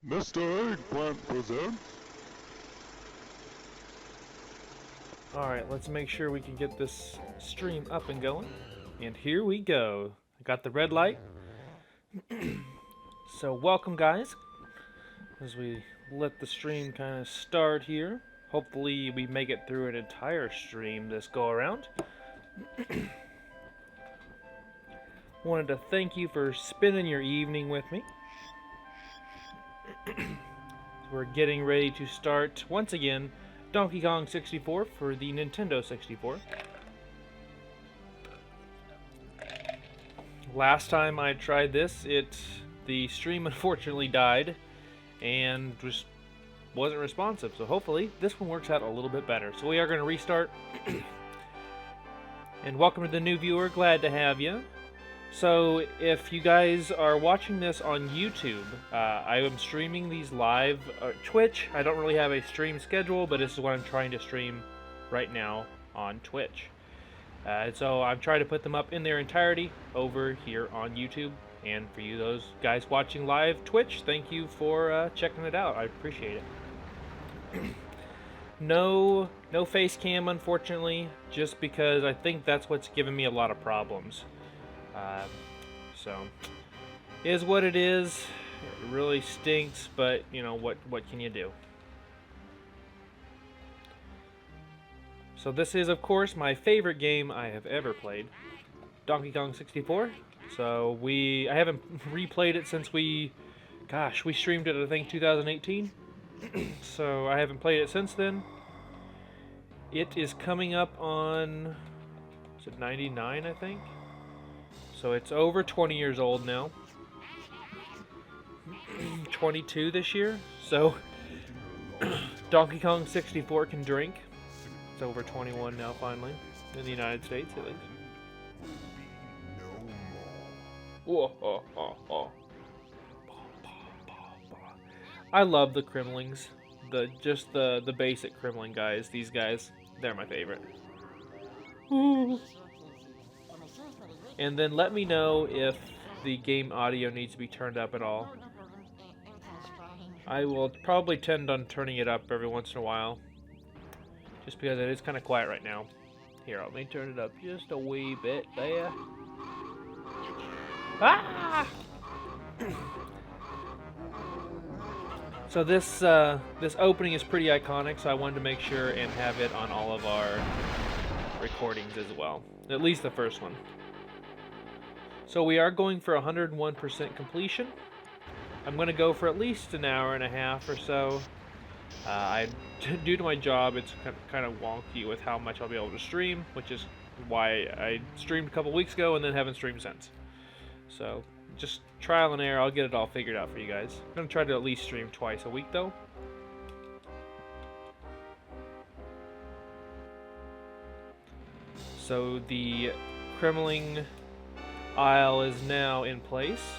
Mr. Eggplant presents. Alright, let's make sure we can get this stream up and going. And here we go. I got the red light. So welcome guys, as we let the stream kind of start here. Hopefully we make it through an entire stream this go around. Wanted to thank you for spending your evening with me. We're getting ready to start once again Donkey Kong 64 for the Nintendo 64. Last time I tried this, the stream unfortunately died and just wasn't responsive. So hopefully this one works out a little bit better. So we are going to restart. And welcome to the new viewer, glad to have you. So if you guys are watching this on YouTube, I am streaming these live Twitch. I don't really have a stream schedule, but this is what I'm trying to stream right now on Twitch. So I'm trying to put them up in their entirety over here on YouTube. And for you those guys watching live Twitch, thank you for checking it out. I appreciate it. No face cam, unfortunately, just because I think that's what's given me a lot of problems. So, is what it is. It really stinks, but you know what can you do? So this is, of course, my favorite game I have ever played, Donkey Kong 64. So I haven't replayed it since we streamed it, I think 2018. So I haven't played it since then. It is coming up on, is it 99, I think? So it's over 20 years old now. 22 this year. So Donkey Kong 64 can drink. It's over 21 now, finally, in the United States at least. Whoa, oh, oh, oh. I love the Kremlings. Just the basic Kremling guys. These guys, they're my favorite. And then let me know if the game audio needs to be turned up at all. I will probably tend on turning it up every once in a while, just because it is kind of quiet right now. Here, let me turn it up just a wee bit there. Ah! So this opening is pretty iconic, so I wanted to make sure and have it on all of our recordings as well. At least the first one. So we are going for 101% completion. I'm going to go for at least an hour and a half or so. Due to my job, it's kind of wonky with how much I'll be able to stream, which is why I streamed a couple weeks ago and then haven't streamed since. So just trial and error. I'll get it all figured out for you guys. I'm going to try to at least stream twice a week though. So the Kremling aisle is now in place.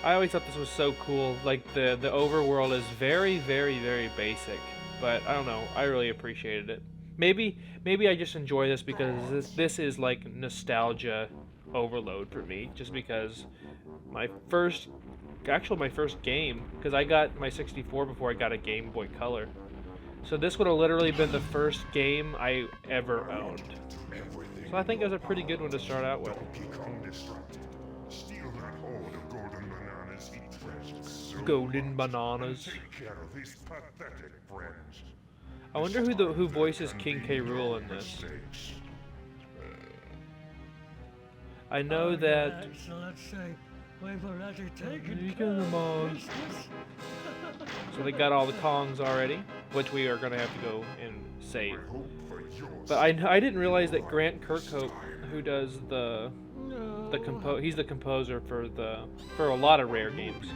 I always thought this was so cool. Like the overworld is very, very, very basic, but I don't know. I really appreciated it. Maybe I just enjoy this because this is like nostalgia overload for me. Just because my first game, because I got my 64 before I got a Game Boy Color. So this would have literally been the first game I ever owned. So I think it was a pretty good one to start out with. Golden bananas. I wonder who voices King K. Rool in this. I know that. So they got all the Kongs already, which we are gonna have to go and save. But I didn't realize that Grant Kirkhope, who does he's the composer for a lot of Rare games.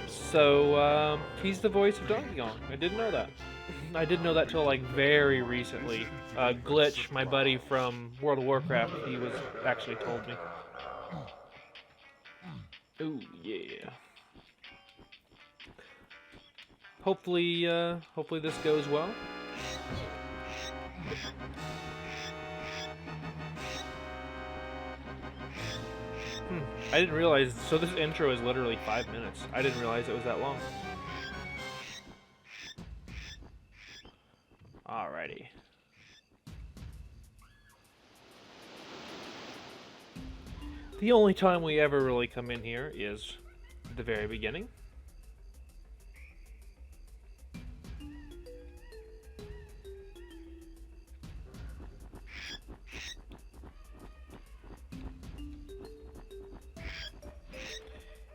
So he's the voice of Donkey Kong. I didn't know that. I didn't know that till like very recently. Glitch, my buddy from World of Warcraft, he was actually told me. Ooh yeah. Hopefully this goes well. I didn't realize, so this intro is literally 5 minutes. I didn't realize it was that long. Alrighty. The only time we ever really come in here is the very beginning.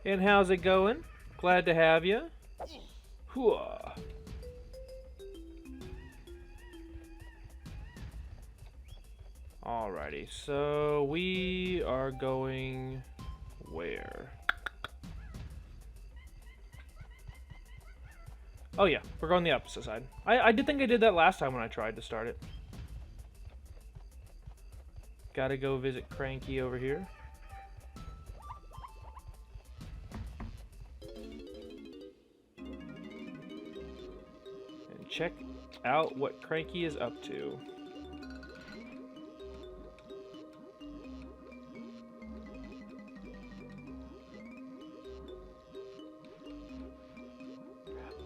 And how's it going? Glad to have you. Hooah. Alrighty, so we are going where? Oh yeah, we're going the opposite side. I did think I did that last time when I tried to start it. Gotta go visit Cranky over here. And check out what Cranky is up to.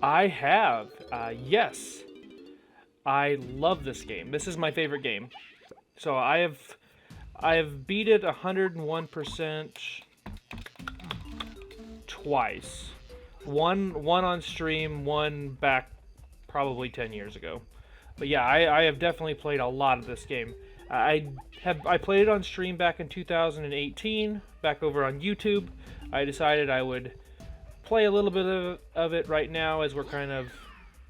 I have, yes. I love this game. This is my favorite game. So I have beat it 101% twice. One on stream, one back probably 10 years ago. But yeah, I have definitely played a lot of this game. I played it on stream back in 2018, back over on YouTube. I decided I would play a little bit of it right now as we're kind of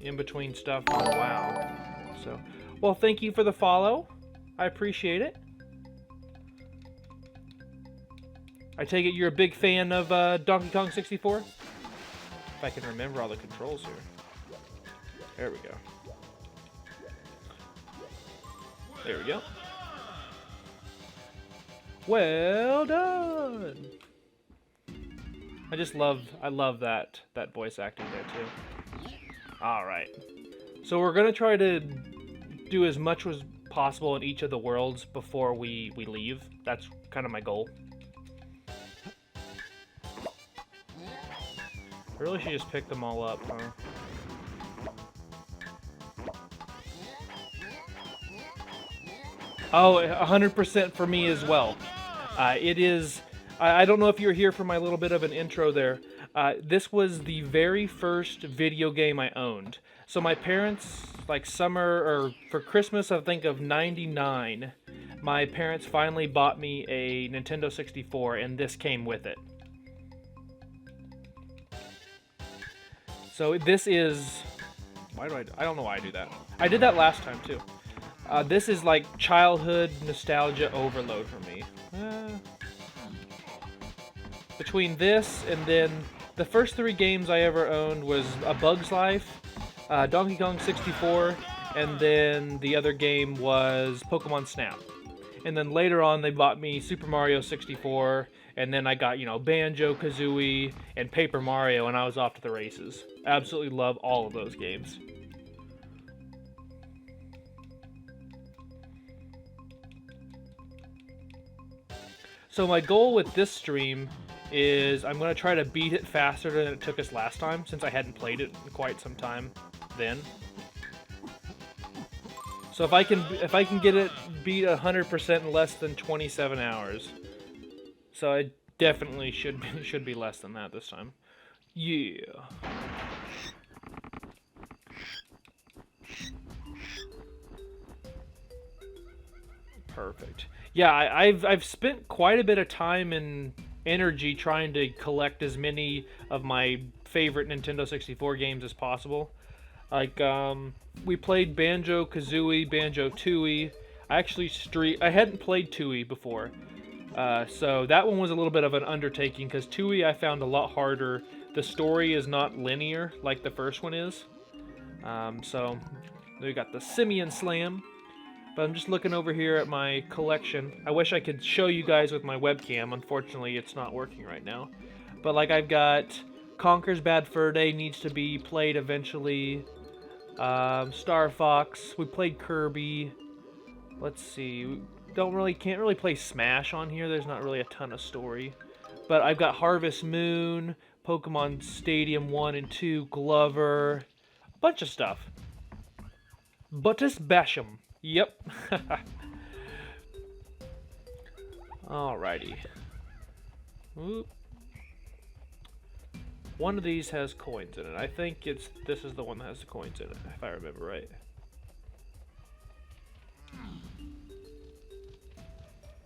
in between stuff. Oh, wow. So, well, thank you for the follow. I appreciate it. I take it you're a big fan of Donkey Kong 64? If I can remember all the controls here. There we go. There we go. Well done! I love that voice acting there too. Alright. So we're gonna try to do as much as possible in each of the worlds before we leave. That's kind of my goal. I really should just pick them all up, huh? Oh, 100% for me as well. It is... I don't know if you were here for my little bit of an intro there. This was the very first video game I owned. So my parents, like for Christmas, I think of '99, my parents finally bought me a Nintendo 64, and this came with it. So this is... I don't know why I do that. I did that last time too. This is like childhood nostalgia overload for me. Between this and then the first 3 games I ever owned was A Bug's Life, Donkey Kong 64, and then the other game was Pokemon Snap. And then later on they bought me Super Mario 64, and then I got, Banjo-Kazooie and Paper Mario, and I was off to the races. Absolutely love all of those games. So my goal with this stream is I'm going to try to beat it faster than it took us last time, since I hadn't played it in quite some time then. So if I can get it beat 100% in less than 27 hours. So I definitely should be less than that this time. Yeah. Perfect. Yeah, I've spent quite a bit of time and energy trying to collect as many of my favorite Nintendo 64 games as possible. Like, we played Banjo-Kazooie, Banjo-Tooie. I hadn't played Tooie before. So that one was a little bit of an undertaking, because Tooie I found a lot harder. The story is not linear like the first one is. So we got the Simian Slam. But I'm just looking over here at my collection. I wish I could show you guys with my webcam. Unfortunately, it's not working right now. But like, I've got Conker's Bad Fur Day needs to be played eventually. Star Fox. We played Kirby. Let's see. Can't really play Smash on here. There's not really a ton of story. But I've got Harvest Moon, Pokemon Stadium 1 and 2, Glover, a bunch of stuff. Buttus Basham. Yep. Alrighty. Oop. One of these has coins in it. I think this is the one that has the coins in it, if I remember right.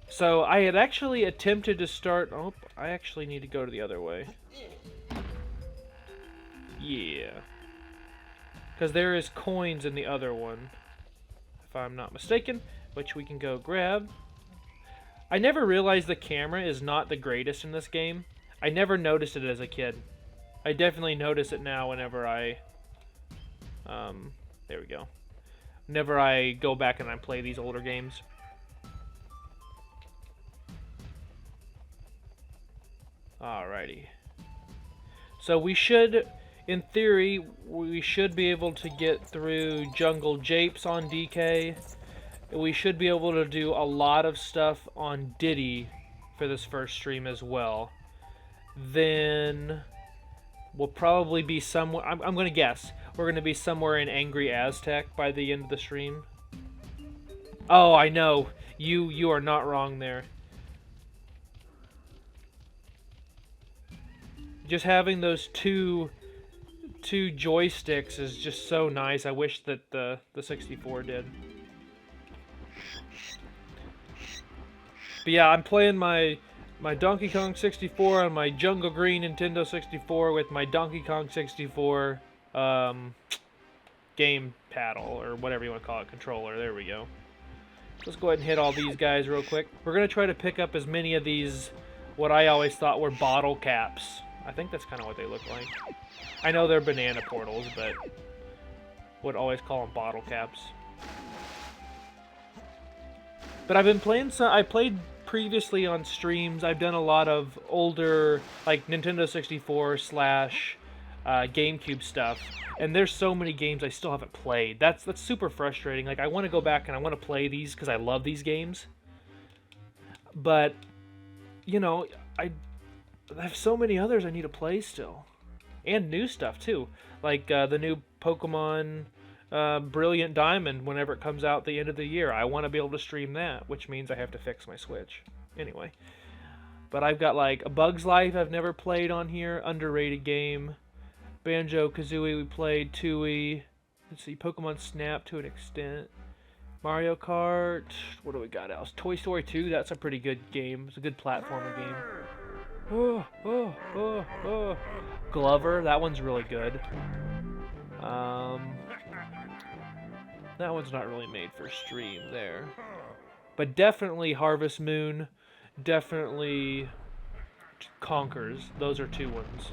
So I had actually attempted to start... Oh, I actually need to go to the other way. Yeah. Because there is coins in the other one, if I'm not mistaken, which we can go grab. I never realized the camera is not the greatest in this game. I never noticed it as a kid. I definitely notice it now whenever I... there we go. Whenever I go back and I play these older games. Alrighty. So we should, in theory, we should be able to get through Jungle Japes on DK. We should be able to do a lot of stuff on Diddy for this first stream as well. Then we'll probably be somewhere, I'm going to guess, we're going to be somewhere in Angry Aztec by the end of the stream. Oh, I know. You are not wrong there. Just having those two joysticks is just so nice. I wish that the 64 did. But yeah, I'm playing my Donkey Kong 64 on my Jungle Green Nintendo 64 with my Donkey Kong 64 game paddle, or whatever you want to call it, controller. There we go. Let's go ahead and hit all these guys real quick. We're going to try to pick up as many of these, what I always thought were bottle caps. I think that's kind of what they look like. I know they're banana portals, but would always call them bottle caps. But I've been playing some. I played previously on streams. I've done a lot of older, like Nintendo 64 / GameCube stuff, and there's so many games I still haven't played. That's super frustrating. Like I want to go back and I want to play these because I love these games, but you know I have so many others I need to play still, and new stuff too, like the new Pokemon Brilliant Diamond whenever it comes out the end of the year. I want to be able to stream that, which means I have to fix my Switch. Anyway, but I've got like A Bug's Life I've never played on here, underrated game. Banjo-Kazooie we played, Tooie. Let's see, Pokemon Snap to an extent. Mario Kart. What do we got else? Toy Story 2, that's a pretty good game. It's a good platformer game. Glover, that one's really good. That one's not really made for stream there. But definitely Harvest Moon, definitely Conkers. Those are two ones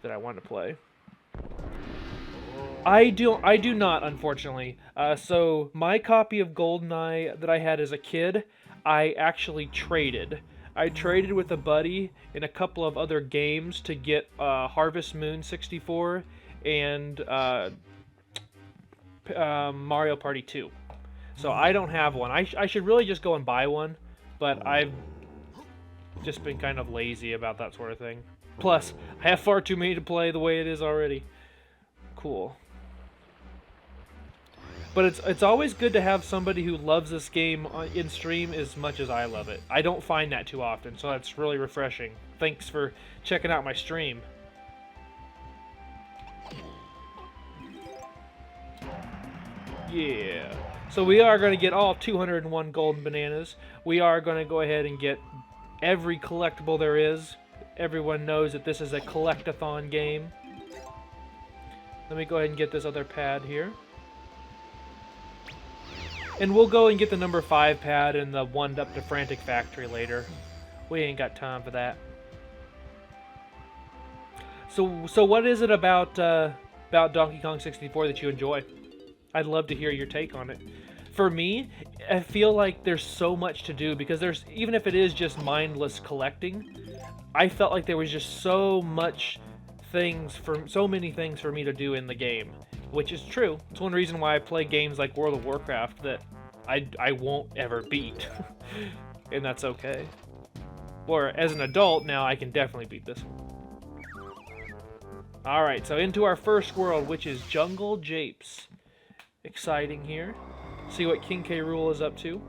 that I want to play. I do not, unfortunately. So my copy of GoldenEye that I had as a kid, I actually traded. I traded with a buddy in a couple of other games to get Harvest Moon 64 and Mario Party 2. So I don't have one. I should really just go and buy one, but I've just been kind of lazy about that sort of thing. Plus, I have far too many to play the way it is already. Cool. But it's always good to have somebody who loves this game in stream as much as I love it. I don't find that too often, so that's really refreshing. Thanks for checking out my stream. Yeah. So we are going to get all 201 golden bananas. We are going to go ahead and get every collectible there is. Everyone knows that this is a collect-a-thon game. Let me go ahead and get this other pad here. And we'll go and get the number 5 pad and the 1-up to Frantic Factory later. We ain't got time for that. So what is it about Donkey Kong 64 that you enjoy? I'd love to hear your take on it. For me, I feel like there's so much to do because there's, even if it is just mindless collecting, I felt like there was just so many things for me to do in the game, which is true. It's one reason why I play games like World of Warcraft that I won't ever beat, and that's okay. or as an adult now, I can definitely beat this one. Alright, so into our first world, which is Jungle Japes. Exciting here. See what King K. Rool is up to.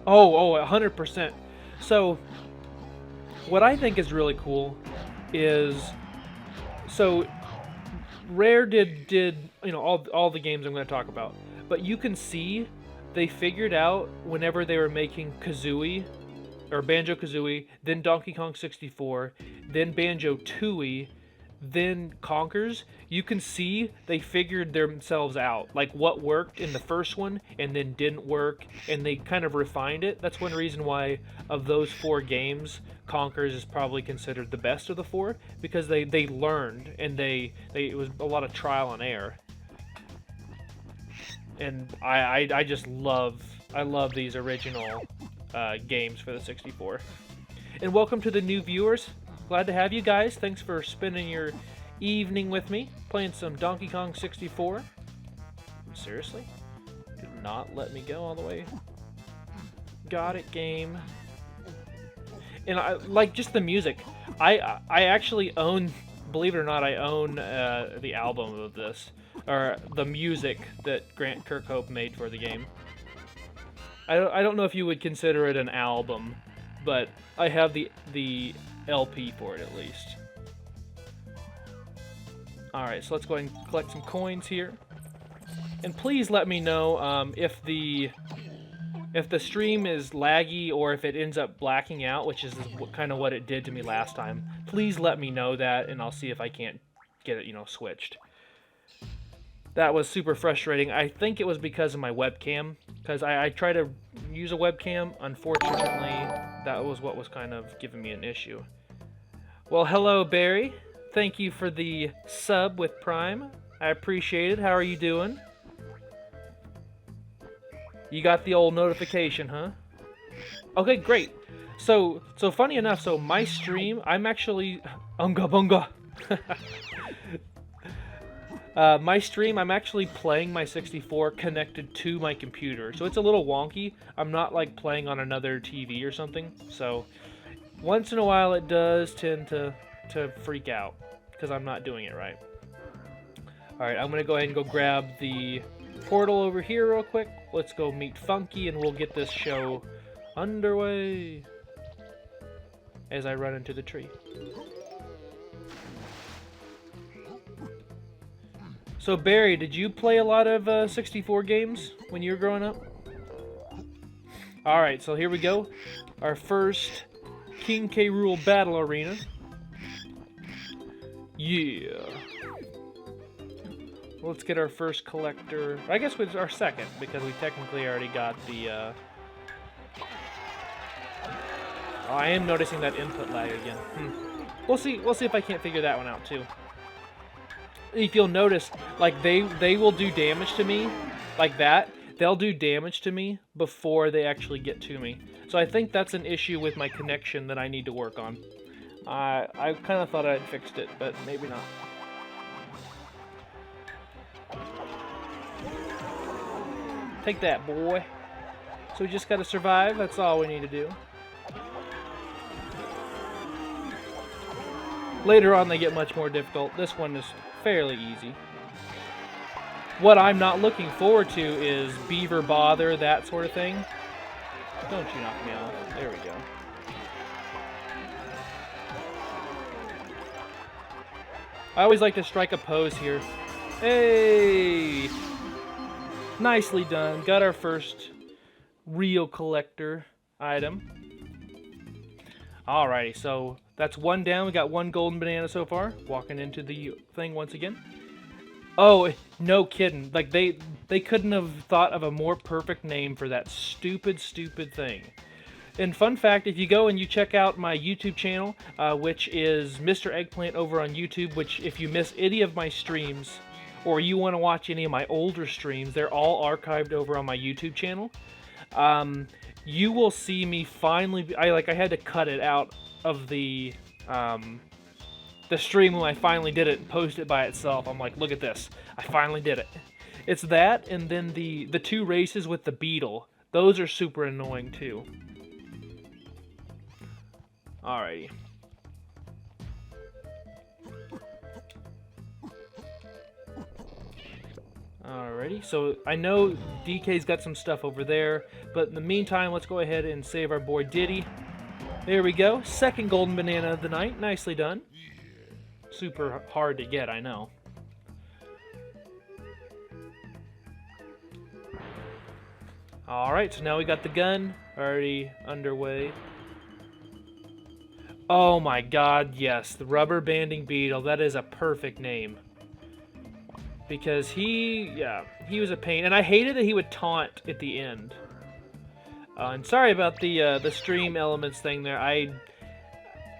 Oh, 100%. So, what I think is really cool is, so Rare did you know all the games I'm going to talk about, but you can see they figured out whenever they were making Kazooie or Banjo-Kazooie, then Donkey Kong 64, then Banjo-Tooie, then Conkers, you can see they figured themselves out, like what worked in the first one and then didn't work, and they kind of refined it. That's one reason why of those 4 games, Conkers is probably considered the best of the 4, because they learned, and it was a lot of trial and error. And I just love these original games for the 64. And welcome to the new viewers. Glad to have you guys. Thanks for spending your evening with me, playing some Donkey Kong 64. Seriously? Did not let me go all the way. Got it, game. And I like just the music. I actually own, believe it or not, I own the album of this, or the music that Grant Kirkhope made for the game. I don't know if you would consider it an album, but I have the LP for it at least. Alright, so let's go ahead and collect some coins here. And please let me know if the stream is laggy or if it ends up blacking out, which is kind of what it did to me last time. Please let me know that, and I'll see if I can't get it, switched. That was super frustrating. I think it was because of my webcam, because I tried to use a webcam. Unfortunately, that was what was kind of giving me an issue. Well, hello, Barry. Thank you for the sub with Prime. I appreciate it. How are you doing? You got the old notification, huh? Okay, great. So funny enough, so my stream, I'm actually... Unga bunga! My stream, I'm actually playing my 64 connected to my computer. So it's a little wonky. I'm not like playing on another TV or something. So once in a while it does tend to freak out because I'm not doing it right. Alright, I'm going to go ahead and go grab the portal over here real quick. Let's go meet Funky and we'll get this show underway as I run into the tree. So Barry, did you play a lot of 64 games when you were growing up? Alright, so here we go. Our first King K. Rool Battle Arena. Yeah. Let's get our first collector. I guess it's our second, because we technically already got the... Oh, I am noticing that input lag again. We'll see if I can't figure that one out too. If you'll notice, like they will do damage to me, like that. They'll do damage to me before they actually get to me. So I think that's an issue with my connection that I need to work on. I kind of thought I'd fixed it, but maybe not. Take that, boy. So we just gotta survive, that's all we need to do. Later on they get much more difficult. This one is fairly easy. What I'm not looking forward to is Beaver Bother, that sort of thing. Don't you knock me off. There we go. I always like to strike a pose here. Hey! Nicely done. Got our first real collector item. Alrighty, so that's one down. We got one golden banana so far. Walking into the thing once again. Oh, no kidding. Like, they couldn't have thought of a more perfect name for that stupid thing. And fun fact, if you go and you check out my YouTube channel, which is Mr. Eggplant over on YouTube, which if you miss any of my streams, or you want to watch any of my older streams, they're all archived over on my YouTube channel. You will see me finally... I had to cut it out of the stream when I finally did it and posted it by itself. I'm like, look at this, I finally did it. It's that, and then the 2 races with the beetle. Those are super annoying too. Alrighty. Alrighty, so I know DK's got some stuff over there, but in the meantime, let's go ahead and save our boy Diddy. There we go, second golden banana of the night, nicely done. Super hard to get, I know. Alright, so now we got the gun already underway. Oh my god, yes, the rubber banding beetle, that is a perfect name. Because he was a pain, and I hated that he would taunt at the end. And sorry about the stream elements thing there. I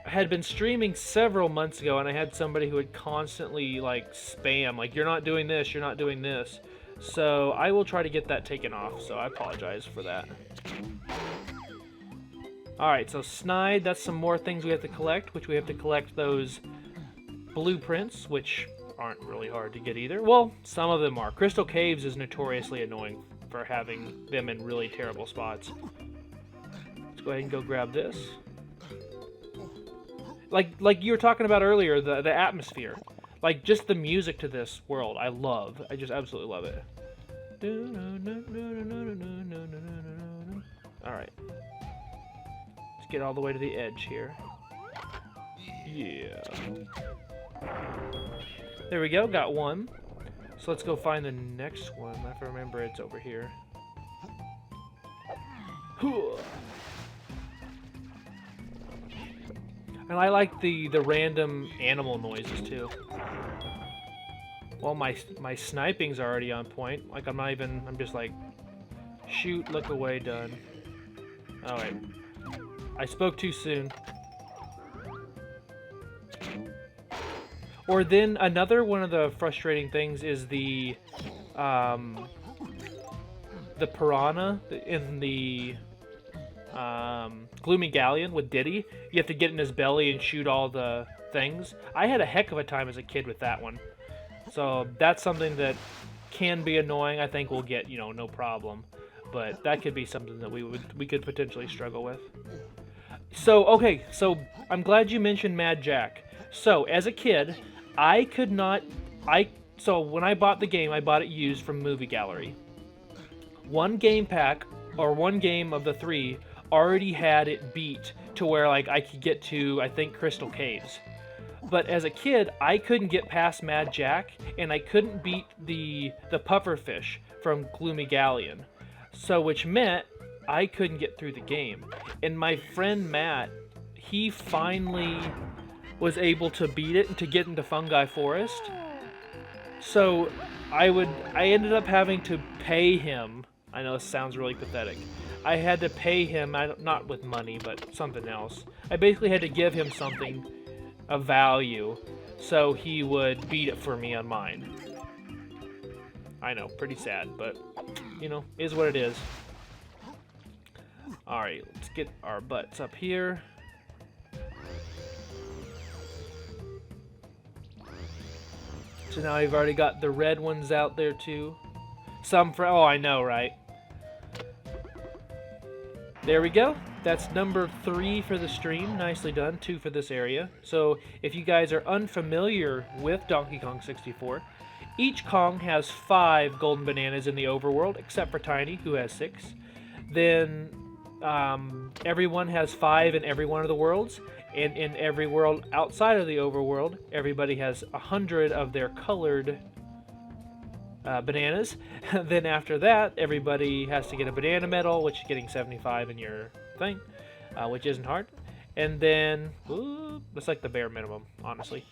had been streaming several months ago, and I had somebody who would constantly like spam, like, you're not doing this, you're not doing this. So I will try to get that taken off, so I apologize for that. Alright, so Snide, that's some more things we have to collect, which we have to collect those blueprints, which aren't really hard to get either. Well, some of them are. Crystal Caves is notoriously annoying for having them in really terrible spots. Let's go ahead and go grab this. Like you were talking about earlier, the atmosphere. Like, just the music to this world, I love. I just absolutely love it. Alright. Let's get all the way to the edge here. Yeah. There we go, got one. So let's go find the next one. If I remember, it's over here. And I like the random animal noises too. Well, my sniping's already on point. Like, I'm just like, shoot, look away, done. Alright. I spoke too soon. Or then another one of the frustrating things is the piranha in the Gloomy Galleon with Diddy. You have to get in his belly and shoot all the things. I had a heck of a time as a kid with that one. So that's something that can be annoying. I think we'll get, no problem. But that could be something that we could potentially struggle with. So, okay, so I'm glad you mentioned Mad Jack. So, as a kid, so when I bought the game, I bought it used from Movie Gallery. One game pack, or one game of the 3, already had it beat to where, like, I could get to, I think, Crystal Caves. But as a kid, I couldn't get past Mad Jack, and I couldn't beat the pufferfish from Gloomy Galleon. So, which meant I couldn't get through the game. And my friend Matt, he finally was able to beat it and to get into Fungi Forest. So I ended up having to pay him. I know this sounds really pathetic. I had to pay him, not with money, but something else. I basically had to give him something of value so he would beat it for me on mine. I know, pretty sad, but, is what it is. Alright, let's get our butts up here. So now I've already got the red ones out there too. Oh, I know, right? There we go. That's number 3 for the stream. Nicely done. 2 for this area. So if you guys are unfamiliar with Donkey Kong 64, each Kong has 5 golden bananas in the overworld, except for Tiny, who has 6. Then everyone has 5 in every one of the worlds. And in every world outside of the overworld, everybody has 100 of their colored bananas. Then after that, everybody has to get a banana medal, which is getting 75 in your thing, which isn't hard. And then, that's like the bare minimum, honestly.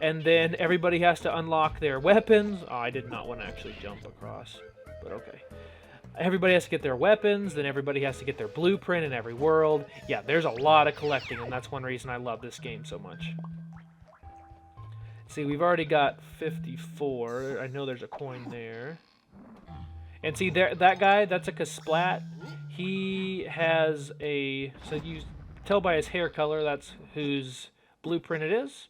And then everybody has to unlock their weapons. Oh, I did not want to actually jump across, but okay. Everybody has to get their weapons, then everybody has to get their blueprint in every world. Yeah, there's a lot of collecting, and that's one reason I love this game so much. See, we've already got 54. I know there's a coin there. And see, that guy, that's a Kasplat. He has a... So tell by his hair color that's whose blueprint it is.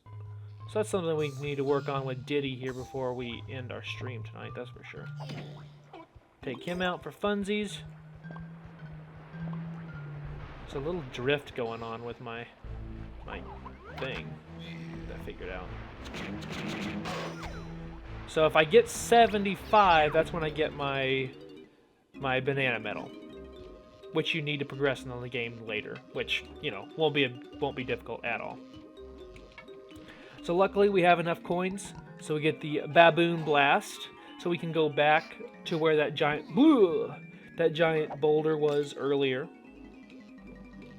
So that's something we need to work on with Diddy here before we end our stream tonight, that's for sure. Take him out for funsies. There's a little drift going on with my thing that I figured out. So if I get 75, that's when I get my banana medal, which you need to progress in the game later, which, you know, won't be difficult at all. So luckily we have enough coins, so we get the baboon blast, so we can go back to where that giant boulder was earlier,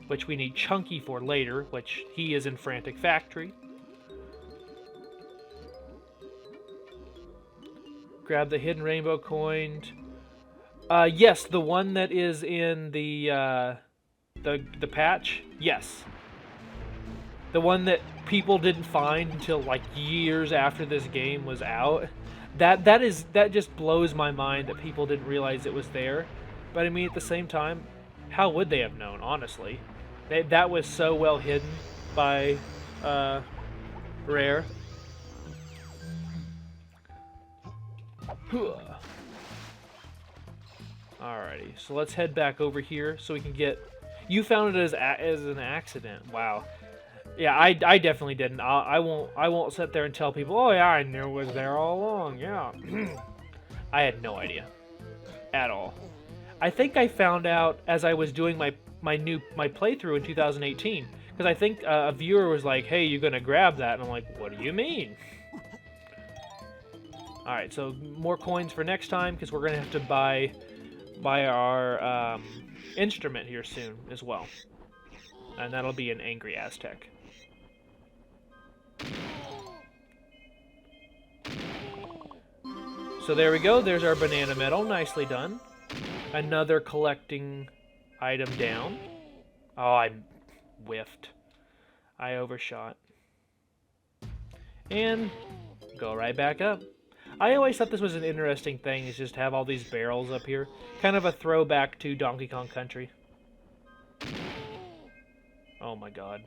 which we need Chunky for later, which he is in Frantic Factory. Grab the hidden rainbow coin. Yes, the one that is in the patch. Yes, the one that people didn't find until like years after this game was out. That just blows my mind that people didn't realize it was there. But I mean, at the same time, how would they have known? Honestly, that was so well hidden by Rare. Alrighty, so let's head back over here so we can get. You found it as an accident. Wow. Yeah, I definitely didn't. I won't sit there and tell people, oh yeah, I knew it was there all along. Yeah. I had no idea at all. I think I found out as I was doing my playthrough in 2018, because I think a viewer was like, hey, you gonna grab that? And I'm like, what do you mean? Alright, so more coins for next time, because we're gonna have to buy our instrument here soon as well. And that'll be an Angry Aztec. So there we go, there's our banana medal, nicely done. Another collecting item down. Oh, I whiffed. I overshot. And go right back up. I always thought this was an interesting thing, is just have all these barrels up here. Kind of a throwback to Donkey Kong Country. Oh my god.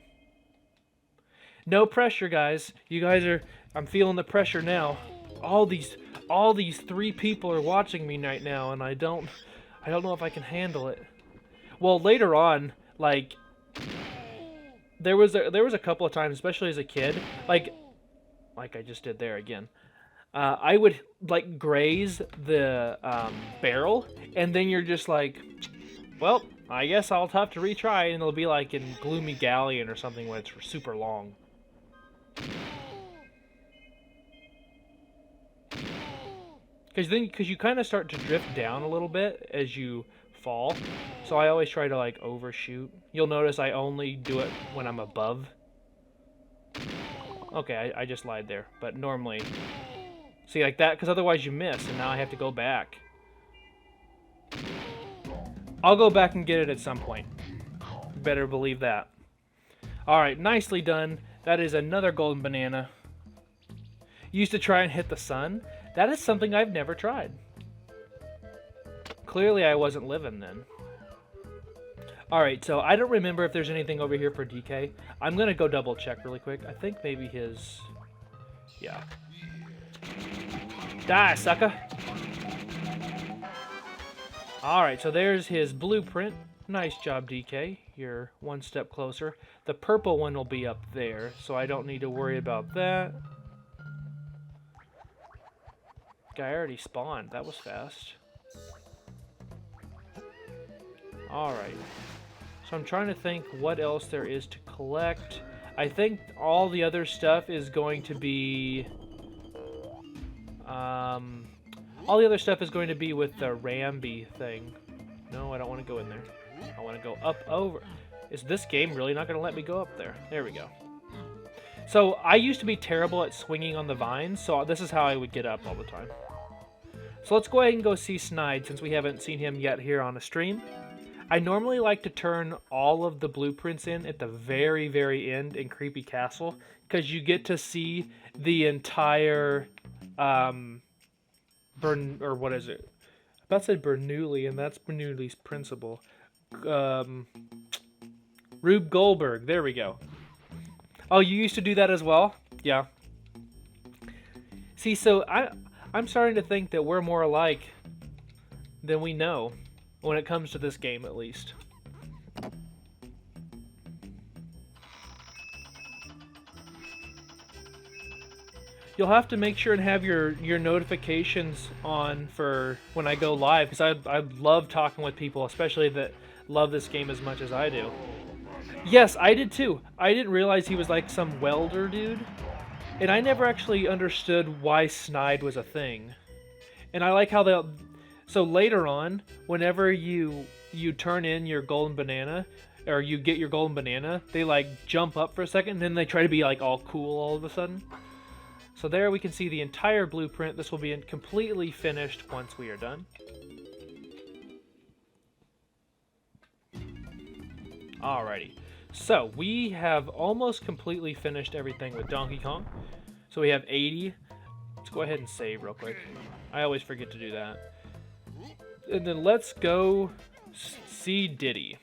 No pressure, guys. You guys are... I'm feeling the pressure now. All these 3 people are watching me right now, and I don't know if I can handle it. Well, later on, like... There was a couple of times, especially as a kid, like I just did there again. I would like graze the barrel, and then you're just like, well, I guess I'll have to retry, and it'll be like in Gloomy Galleon or something when it's super long. Because you kind of start to drift down a little bit as you fall, so I always try to like overshoot. You'll notice I only do it when I'm above. Okay, I just lied there, but normally... See, like that, because otherwise you miss, and now I have to go back. I'll go back and get it at some point. Better believe that. Alright, nicely done. That is another golden banana. Used to try and hit the sun. That is something I've never tried. Clearly I wasn't living then. Alright, so I don't remember if there's anything over here for DK. I'm going to go double check really quick. I think maybe his... Yeah. Die, sucker! Alright, so there's his blueprint. Nice job, DK. You're one step closer. The purple one will be up there, so I don't need to worry about that. Guy already spawned. That was fast. Alright. So I'm trying to think what else there is to collect. I think all the other stuff is going to be... all the other stuff is going to be with the Ramby thing. No, I don't want to go in there. I want to go up over. Is this game really not going to let me go up there? There we go. So I used to be terrible at swinging on the vines, so this is how I would get up all the time. So let's go ahead and go see Snide, since we haven't seen him yet here on a stream. I normally like to turn all of the blueprints in at the very, very end in Creepy Castle, because you get to see the entire, or what is it? I about to say Bernoulli, and that's Bernoulli's principle. Rube Goldberg. There we go. Oh, you used to do that as well? Yeah. See, so I'm starting to think that we're more alike than we know when it comes to this game, at least. You'll have to make sure and have your notifications on for when I go live, because I love talking with people, especially that love this game as much as I do. Yes, I did too. I didn't realize he was like some welder dude, and I never actually understood why snide was a thing. And I like how they'll... So later on, whenever you turn in your golden banana, or you get your golden banana, they like jump up for a second, and then they try to be like all cool all of a sudden. So there we can see the entire blueprint. This will be completely finished once we are done. Alrighty. So we have almost completely finished everything with Donkey Kong. So we have 80. Let's go ahead and save real quick. I always forget to do that. And then let's go see Diddy.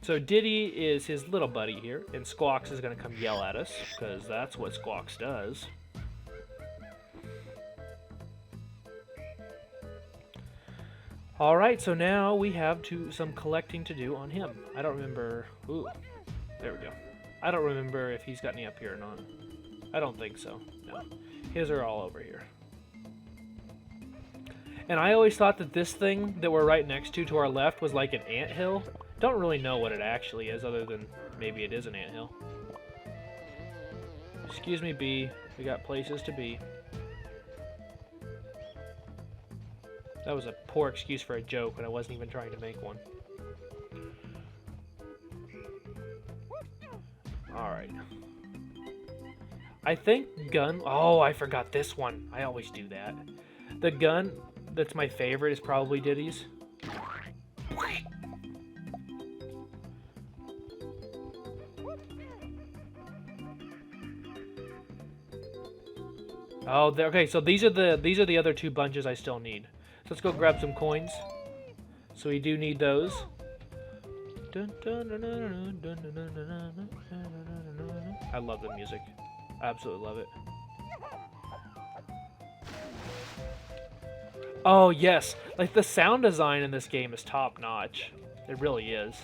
So Diddy is his little buddy here, and Squawks is going to come yell at us, because that's what Squawks does. Alright, so now we have some collecting to do on him. I don't remember... Ooh, there we go. I don't remember if he's got any up here or not. I don't think so. No. His are all over here. And I always thought that this thing that we're right next to our left was like an anthill. Don't really know what it actually is, other than maybe it is an anthill. Excuse me, B. We got places to be. That was a poor excuse for a joke when I wasn't even trying to make one. Alright. I think gun... Oh, I forgot this one. I always do that. The gun that's my favorite is probably Diddy's. Oh, okay. So these are the other two bunches I still need. So let's go grab some coins. So we do need those. I love the music. I absolutely love it. Oh, yes. Like, the sound design in this game is top-notch. It really is.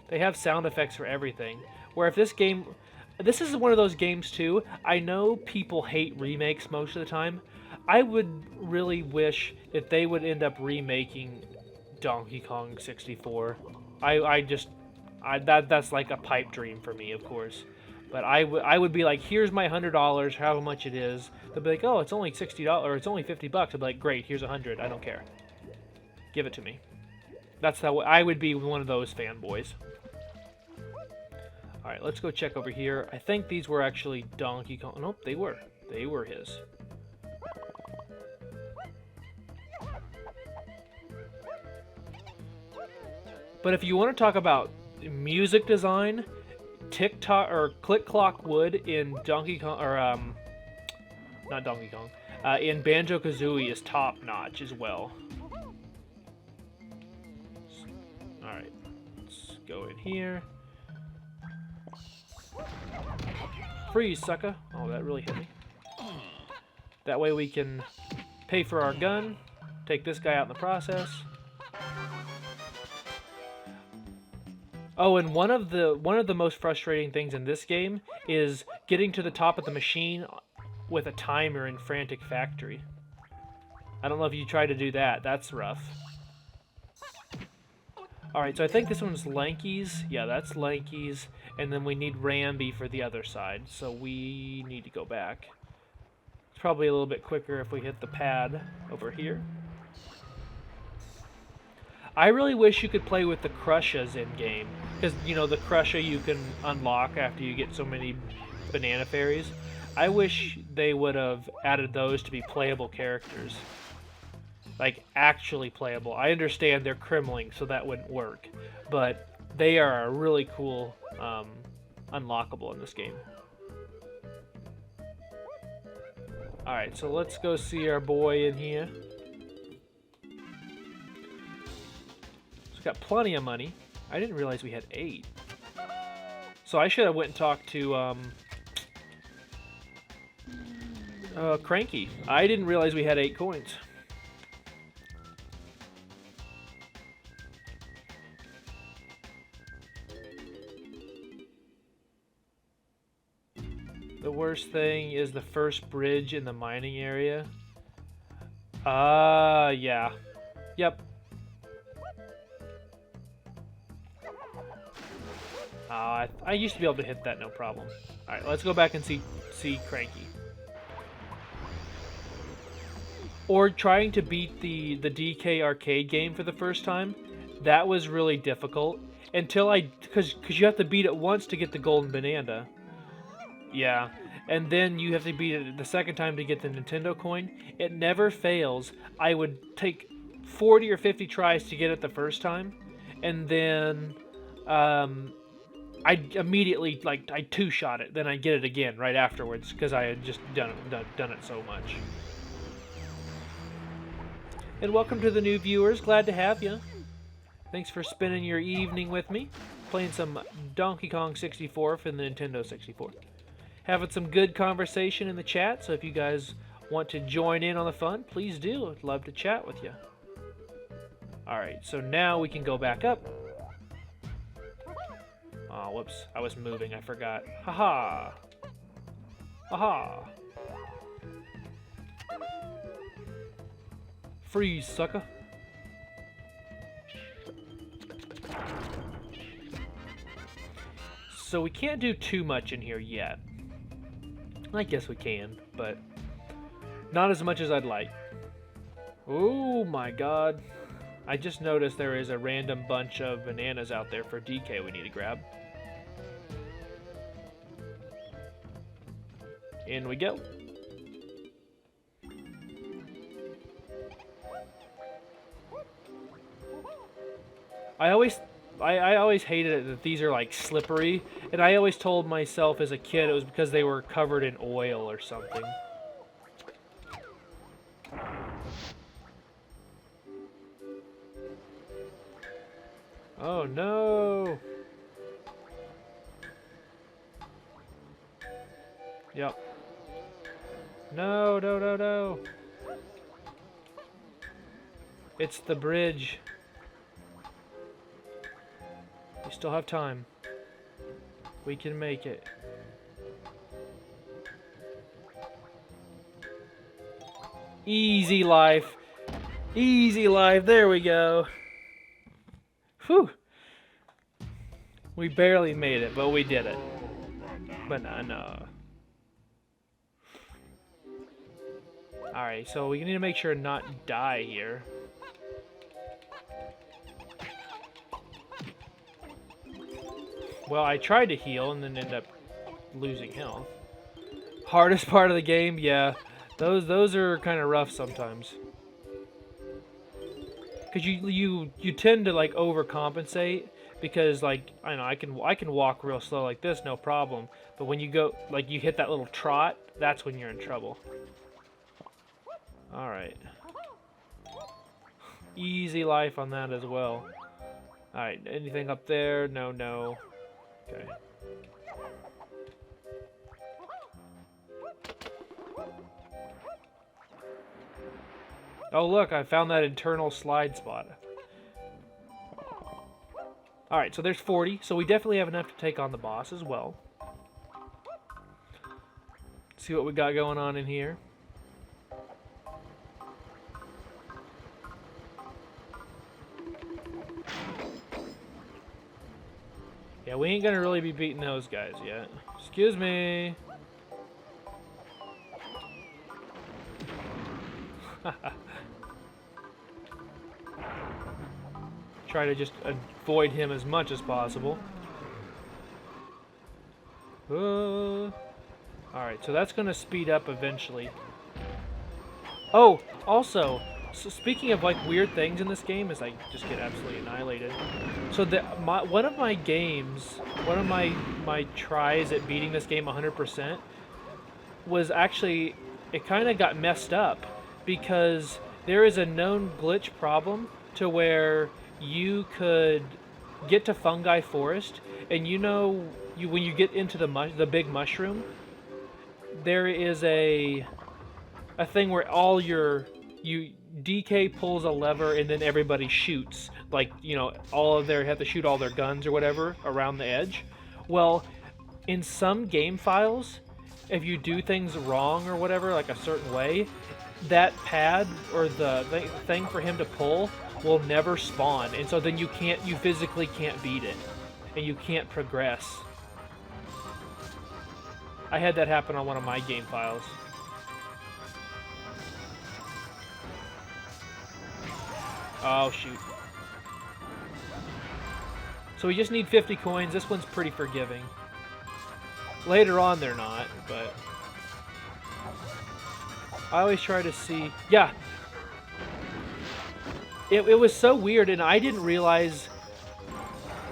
They have sound effects for everything. Where if this game... This is one of those games, too. I know people hate remakes most of the time. I would really wish that they would end up remaking Donkey Kong 64. That's like a pipe dream for me, of course. But I would be like, here's my $100, however much it is. They'll be like, oh, it's only $60, or it's only $50. I'd be like, great, here's $100. I don't care. Give it to me. That's how I would be one of those fanboys. All right, let's go check over here. I think these were actually Donkey Kong. Nope, they were. They were his. But if you want to talk about music design, TikTok or Click Clock Wood in Donkey Kong, or not Donkey Kong, in Banjo-Kazooie is top notch as well. All right, let's go in here. Freeze, sucker! Oh, that really hit me. That way we can pay for our gun, take this guy out in the process. Oh, and one of the most frustrating things in this game is getting to the top of the machine with a timer in Frantic Factory. I don't know if you try to do that. That's rough. Alright, so I think this one's Lanky's. Yeah, that's Lanky's. And then we need Ramby for the other side. So we need to go back. It's probably a little bit quicker if we hit the pad over here. I really wish you could play with the Crushas in-game. Because, you know, the Crusha you can unlock after you get so many banana fairies. I wish they would have added those to be playable characters. Like, actually playable. I understand they're criminling, so that wouldn't work. But they are really cool, unlockable in this game. Alright, so let's go see our boy in here. Got plenty of money. I didn't realize we had 8. So I should have went and talked to Cranky. I didn't realize we had 8 coins. The worst thing is the first bridge in the mining area. Yeah. Yep. I used to be able to hit that no problem. Alright, let's go back and see Cranky. Or trying to beat the DK arcade game for the first time. That was really difficult. Because you have to beat it once to get the golden banana. Yeah, and then you have to beat it the second time to get the Nintendo coin. It never fails. I would take 40 or 50 tries to get it the first time, and then I immediately, like, I two-shot it. Then I get it again right afterwards because I had just done it so much. And welcome to the new viewers. Glad to have you. Thanks for spending your evening with me, playing some Donkey Kong 64 for the Nintendo 64. Having some good conversation in the chat, so if you guys want to join in on the fun, please do. I'd love to chat with you. Alright, so now we can go back up. Oh, whoops. I was moving. I forgot. Haha. Haha. Freeze, sucker. So we can't do too much in here yet. I guess we can, but not as much as I'd like. Oh my god. I just noticed there is a random bunch of bananas out there for DK we need to grab. In we go. I always hated it that these are like slippery, and I always told myself as a kid it was because they were covered in oil or something. Oh no! Yep. No, no, no, no! It's the bridge. We still have time. We can make it. Easy life. Easy life. There we go. Whew. We barely made it, but we did it. Banana. Alright, so we need to make sure not die here. Well, I tried to heal and then ended up losing health. Hardest part of the game, yeah. Those are kind of rough sometimes. Cause you tend to like overcompensate because like I know I can walk real slow like this, no problem. But when you go like you hit that little trot, that's when you're in trouble. All right. Easy life on that as well. All right, anything up there? No, no. Okay. Oh look, I found that internal slide spot. Alright, so there's 40, so we definitely have enough to take on the boss as well. See what we got going on in here. Yeah, we ain't gonna really be beating those guys yet. Excuse me. Try to just avoid him as much as possible. Alright, so that's gonna speed up eventually. Oh, also, so speaking of like weird things in this game is I just get absolutely annihilated. So one of my games, one of my tries at beating this game 100% was actually, it kind of got messed up because there is a known glitch problem to where you could get to Fungi Forest, and you know, when you get into the big mushroom, there is a thing where all DK pulls a lever and then everybody shoots, like, you know, have to shoot all their guns or whatever around the edge. Well, in some game files, if you do things wrong or whatever, like a certain way, that pad or the thing for him to pull will never spawn, and so then you physically can't beat it, and you can't progress. I had that happen on one of my game files. Oh, shoot. So we just need 50 coins. This one's pretty forgiving. Later on, they're not, but... I always try to see... Yeah! It was so weird, and I didn't realize...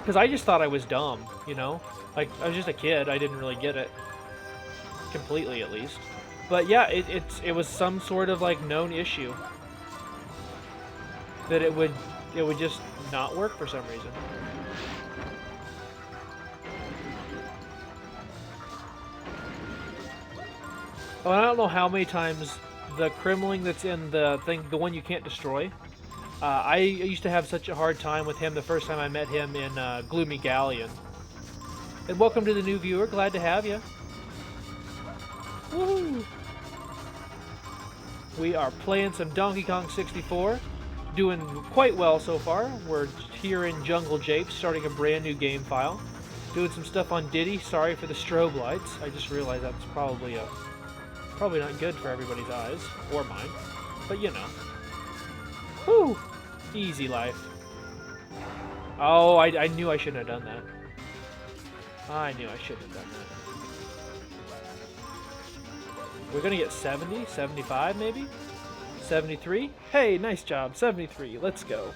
Because I just thought I was dumb, you know? Like, I was just a kid. I didn't really get it. Completely, at least. But yeah, it was some sort of, like, known issue. That it would just not work for some reason. Oh, I don't know how many times the Kremling that's in the thing, the one you can't destroy, I used to have such a hard time with him the first time I met him in Gloomy Galleon. And welcome to the new viewer, glad to have you. Woo! We are playing some Donkey Kong 64, doing quite well so far. We're here in Jungle Japes, starting a brand new game file. Doing some stuff on Diddy, sorry for the strobe lights. I just realized that's probably not good for everybody's eyes, or mine, but you know. Whew! Easy life. Oh, I knew I shouldn't have done that. I knew I shouldn't have done that. We're gonna get 70, 75 maybe? 73? Hey, nice job, 73, let's go.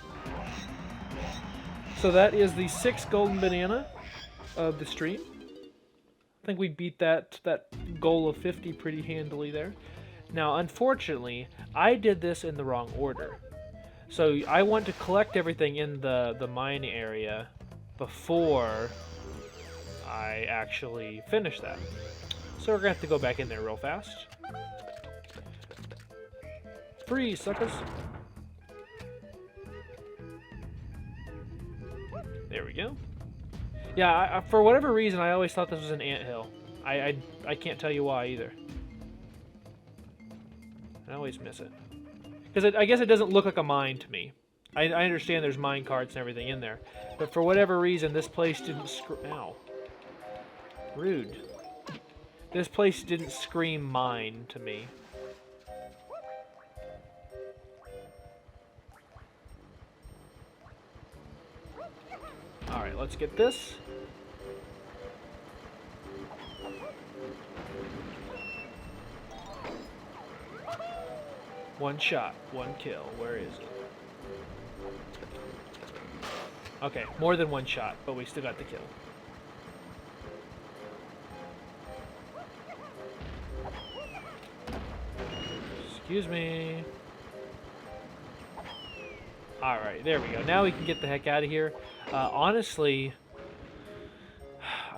So that is the 6th golden banana of the stream. I think we beat that goal of 50 pretty handily there. Now, unfortunately, I did this in the wrong order. So I want to collect everything in the mine area before I actually finish that. So we're gonna have to go back in there real fast. Freeze, suckers! There we go. Yeah, for whatever reason, I always thought this was an anthill. I can't tell you why either. I always miss it. Because I guess it doesn't look like a mine to me. I understand there's mine carts and everything in there. But for whatever reason, this place didn't Ow. Rude. This place didn't scream mine to me. Alright, let's get this. One shot, one kill. Where is it? Okay, more than one shot, but we still got the kill. Excuse me. Alright, there we go. Now we can get the heck out of here. Honestly,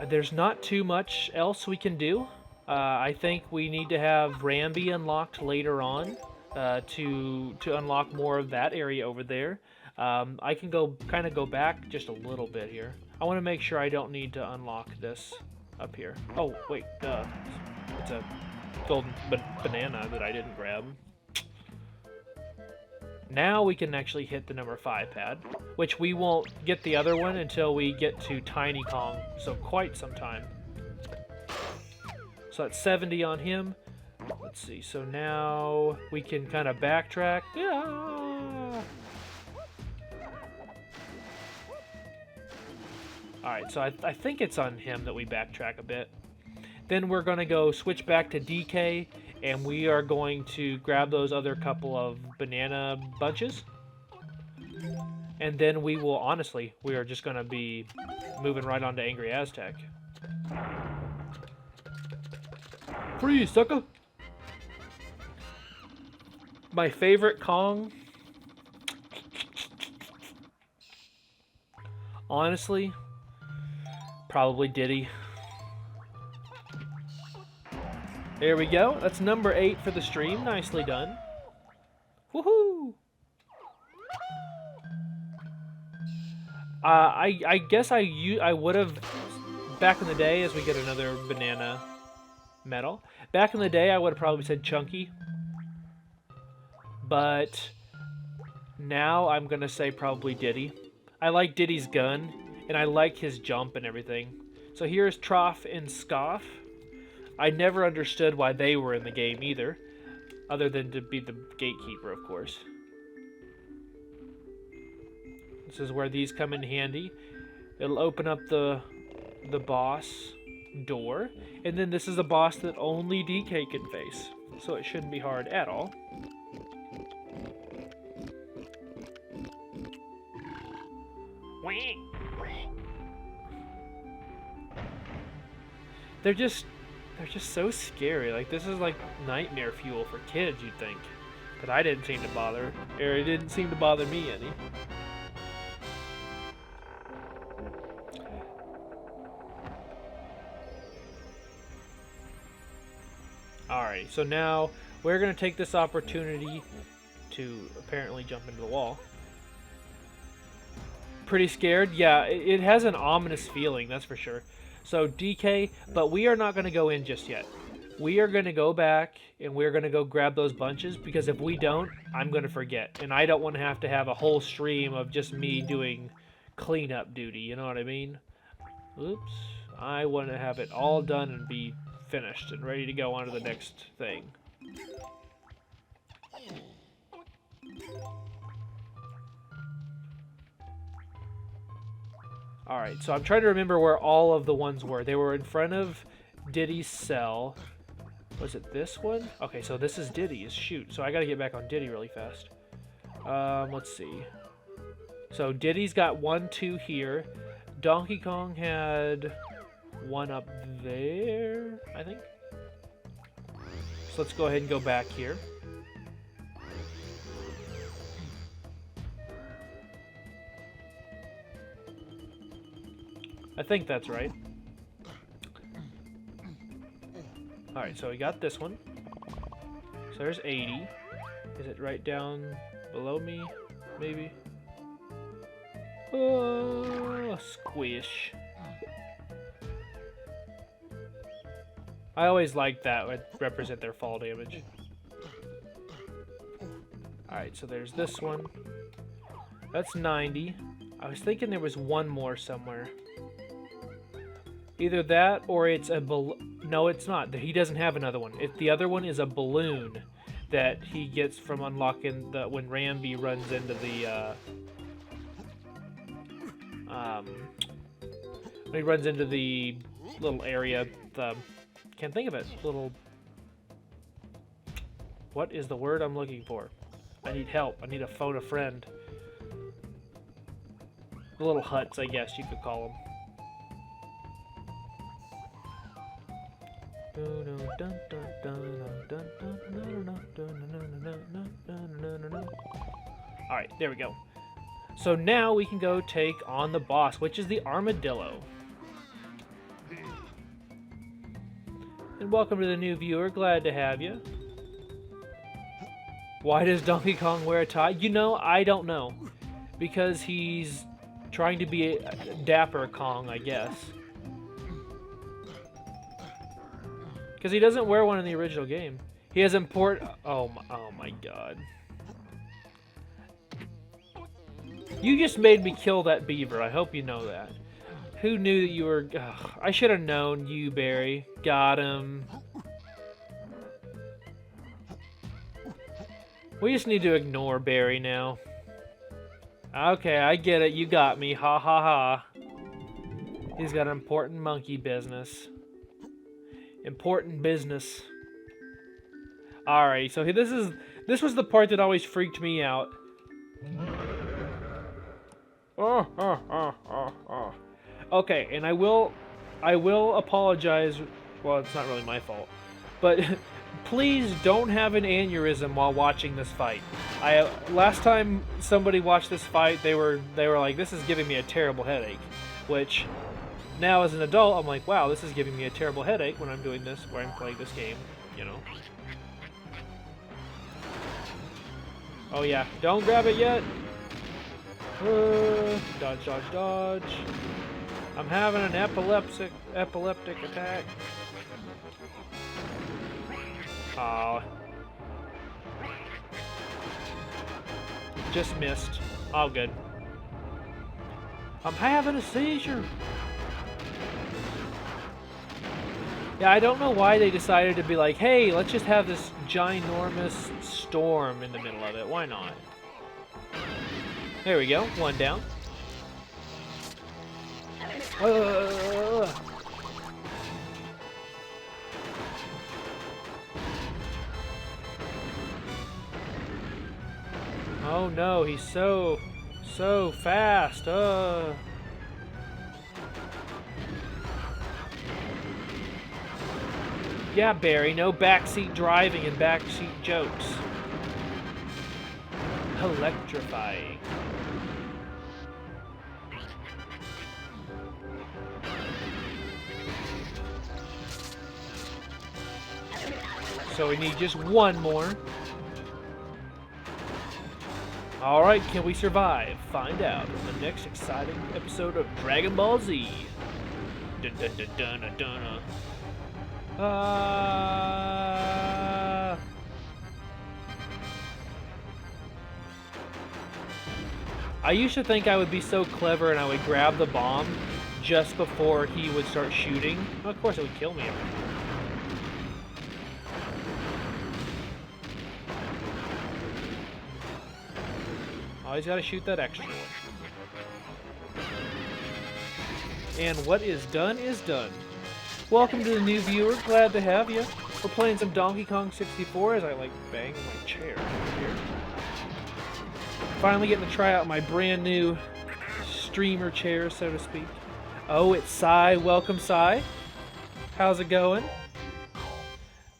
there's not too much else we can do. I think we need to have Ramby unlocked later on to unlock more of that area over there. I can kind of go back just a little bit here. I want to make sure I don't need to unlock this up here. Oh, wait, it's a golden banana that I didn't grab. Now we can actually hit the number 5 pad, which we won't get the other one until we get to Tiny Kong, so quite some time. So that's 70 on him. Let's see, so now we can kind of backtrack. Yeah. Alright, so I think it's on him that we backtrack a bit. Then we're going to go switch back to DK, and we are going to grab those other couple of banana bunches. And then we will, honestly, we are just going to be moving right on to Angry Aztec. Freeze, sucker! My favorite Kong Honestly, probably Diddy. There we go. That's number 8 for the stream. Nicely done. Woohoo! I guess I would have, back in the day, as we get another banana medal, back in the day I would have probably said Chunky. But now I'm going to say probably Diddy. I like Diddy's gun, and I like his jump and everything. So here's Trough and Scoff. I never understood why they were in the game either, other than to be the gatekeeper, of course. This is where these come in handy. It'll open up the boss door, and then this is a boss that only DK can face, so it shouldn't be hard at all. They're just so scary. Like, this is like nightmare fuel for kids, you'd think. But I didn't seem to bother, or it didn't seem to bother me any. Alright, so now we're going to take this opportunity to apparently jump into the wall. Pretty scared? Yeah, it has an ominous feeling, that's for sure. So DK, but we are not going to go in just yet. We are going to go back and we're going to go grab those bunches, because if we don't, I'm going to forget. And I don't want to have a whole stream of just me doing cleanup duty, you know what I mean? Oops. I want to have it all done and be finished and ready to go on to the next thing. Alright, so I'm trying to remember where all of the ones were. They were in front of Diddy's cell. Was it this one? Okay, so this is Diddy's. Shoot, so I gotta get back on Diddy really fast. Let's see. So Diddy's got 1, 2 here. Donkey Kong had one up there, I think. So let's go ahead and go back here. I think that's right. Alright, so we got this one. So there's 80. Is it right down below me? Maybe? Oh, squish. I always like that would represent their fall damage. Alright, so there's this one. That's 90. I was thinking there was one more somewhere. Either that or it's a no, it's not. He doesn't have another one. The other one is a balloon that he gets from unlocking when Rambi runs into the when he runs into the little area. Can't think of it. What is the word I'm looking for? I need help. I need to phone a friend. The little huts, I guess you could call them. Alright, there we go. So now we can go take on the boss, which is the armadillo. And welcome to the new viewer, glad to have you. Why does Donkey Kong wear a tie? You know, I don't know. Because he's trying to be a dapper Kong, I guess. Because he doesn't wear one in the original game. He has oh my god. You just made me kill that beaver. I hope you know that. Who knew that you were... Ugh, I should have known you, Barry. Got him. We just need to ignore Barry now. Okay, I get it. You got me. Ha ha ha. He's got important monkey business. Important business. Alright, so this was the part that always freaked me out. Okay, and I will apologize. Well, it's not really my fault. But please don't have an aneurysm while watching this fight. Last time somebody watched this fight, they were like, "This is giving me a terrible headache," which now as an adult, I'm like, "Wow, this is giving me a terrible headache when I'm doing this, when I'm playing this game," you know. Oh yeah, don't grab it yet. Dodge, dodge, dodge. I'm having an epileptic attack. Aw. Just missed. All good. I'm having a seizure. Yeah, I don't know why they decided to be like, hey, let's just have this ginormous storm in the middle of it. Why not? There we go. One down. Oh no, he's so fast. Yeah, Barry, no backseat driving and backseat jokes. Electrifying. So we need just one more. Alright, can we survive? Find out in the next exciting episode of Dragon Ball Z. Dun dun dun dun dun dun. I used to think I would be so clever and I would grab the bomb just before he would start shooting. Well, of course it would kill me. Always gotta shoot that extra one. And what is done is done. Welcome to the new viewer, glad to have you. We're playing some Donkey Kong 64 as I like bang my chair here. Finally getting to try out my brand new streamer chair, so to speak. Oh, it's Sai. Welcome, Sai. How's it going?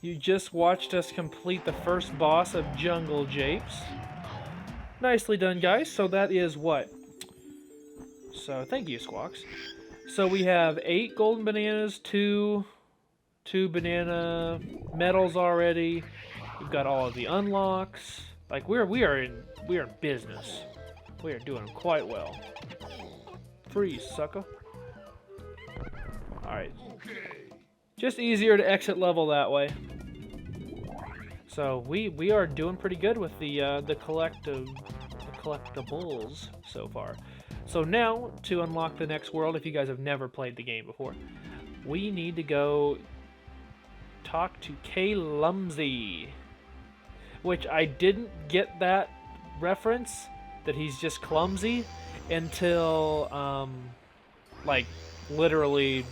You just watched us complete the first boss of Jungle Japes. Nicely done, guys. So that is what? So thank you, Squawks. So we have 8 golden bananas, 2 banana medals already. We've got all of the unlocks. Like we are in business. We are doing quite well. Freeze, sucker. All right. Just easier to exit level that way. So we are doing pretty good with the collectibles so far. So now, to unlock the next world, if you guys have never played the game before, we need to go talk to K. Lumsy. Which I didn't get that reference, that he's just clumsy, until, like, literally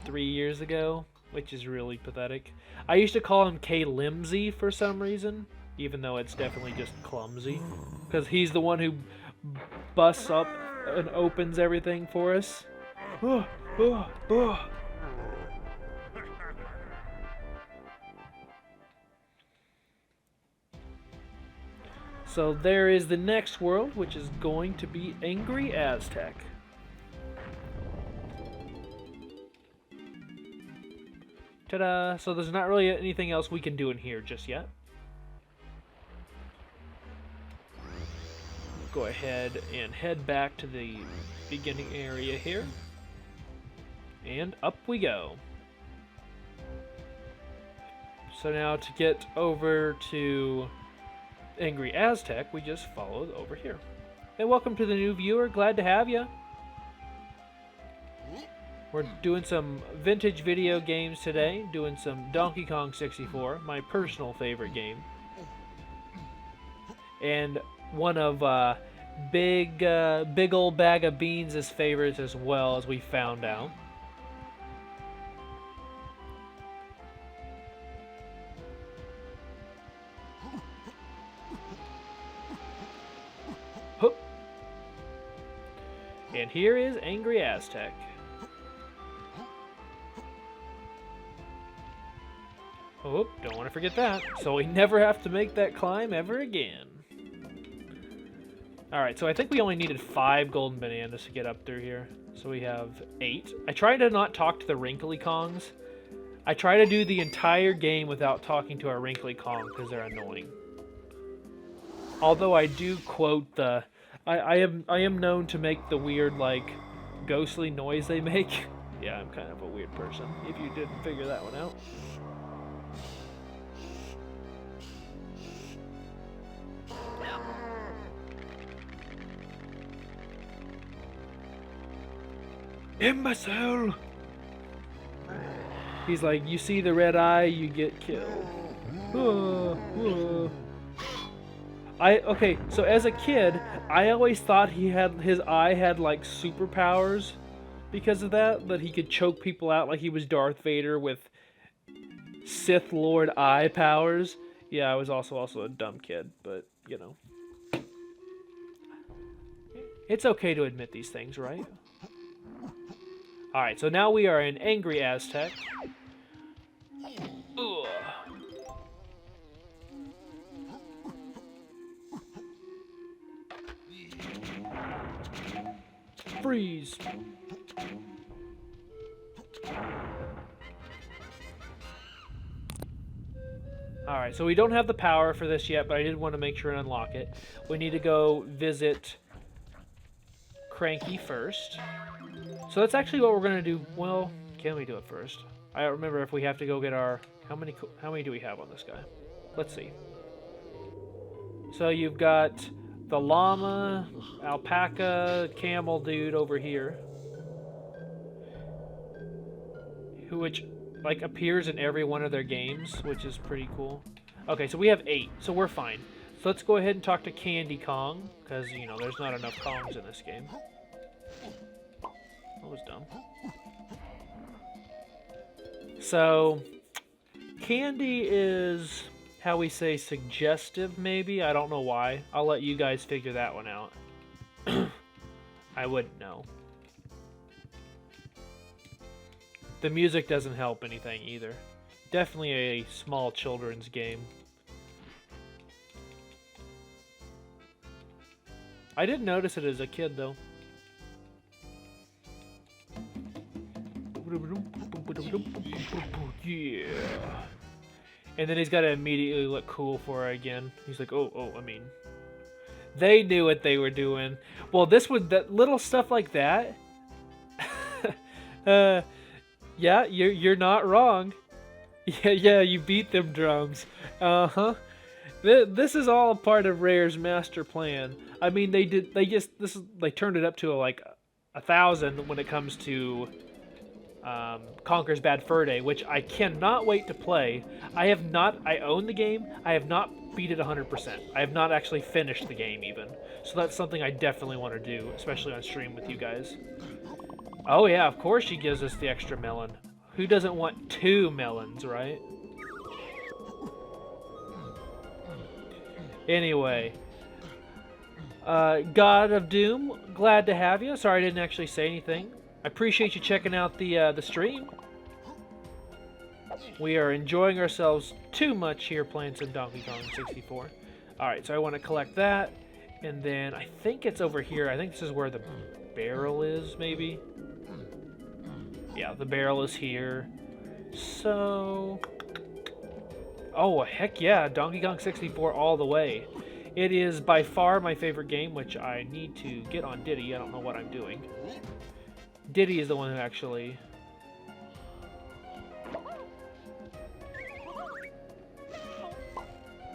3 years ago, which is really pathetic. I used to call him K. Limsy for some reason, even though it's definitely just clumsy. Because he's the one who busts up and opens everything for us. So there is the next world, which is going to be Angry Aztec. Ta-da! So there's not really anything else we can do in here just yet. Go ahead and head back to the beginning area here. And up we go. So now to get over to Angry Aztec, we just follow over here. Hey, welcome to the new viewer. Glad to have you. We're doing some vintage video games today. Doing some Donkey Kong 64, my personal favorite game. And one of big ol' bag of beans' favorites as well, as we found out. And here is Angry Aztec. Oh, don't want want to forget that. So we never have to make that climb ever again. Alright, so I think we only needed 5 golden bananas to get up through here. So we have 8. I try to not talk to the wrinkly Kongs. I try to do the entire game without talking to our wrinkly Kong because they're annoying. Although I do quote the... I am known to make the weird, like, ghostly noise they make. Yeah, I'm kind of a weird person, if you didn't figure that one out. Imbecile! He's like, you see the red eye, you get killed. Okay, so as a kid, I always thought his eye had like superpowers because of that he could choke people out like he was Darth Vader with Sith Lord eye powers. Yeah, I was also a dumb kid, but you know. It's okay to admit these things, right? Alright, so now we are an angry Aztec. Ugh. Freeze! Alright, so we don't have the power for this yet, but I did want to make sure and unlock it. We need to go visit Cranky first. So that's actually what we're going to do. Well, can we do it first? I don't remember if we have to go get our... How many do we have on this guy? Let's see. So you've got the llama, alpaca, camel dude over here. Which, like, appears in every one of their games, which is pretty cool. Okay, so we have 8, so we're fine. So let's go ahead and talk to Candy Kong, because, you know, there's not enough Kongs in this game. That was dumb. So, Candy is, how we say, suggestive, maybe? I don't know why. I'll let you guys figure that one out. I wouldn't know. The music doesn't help anything either. Definitely a small children's game. I didn't notice it as a kid, though. Yeah. And then he's got to immediately look cool for her again. He's like, I mean... They knew what they were doing. Well, that little stuff like that... yeah, you're not wrong. Yeah, you beat them drums. This is all part of Rare's master plan. I mean, they turned it up to like 1,000 when it comes to Conker's Bad Fur Day, which I cannot wait to play. I own the game. I have not beat it 100%. I have not actually finished the game even. So that's something I definitely want to do, especially on stream with you guys. Oh yeah, of course she gives us the extra melon. Who doesn't want 2 melons, right? Anyway. God of Doom, glad to have you. Sorry I didn't actually say anything. I appreciate you checking out the stream. We are enjoying ourselves too much here playing some Donkey Kong 64. Alright, so I want to collect that. And then I think it's over here. I think this is where the barrel is, maybe. Yeah, the barrel is here. So... Oh, heck yeah, Donkey Kong 64 all the way. It is by far my favorite game, which I need to get on Diddy. I don't know what I'm doing. Diddy is the one who actually...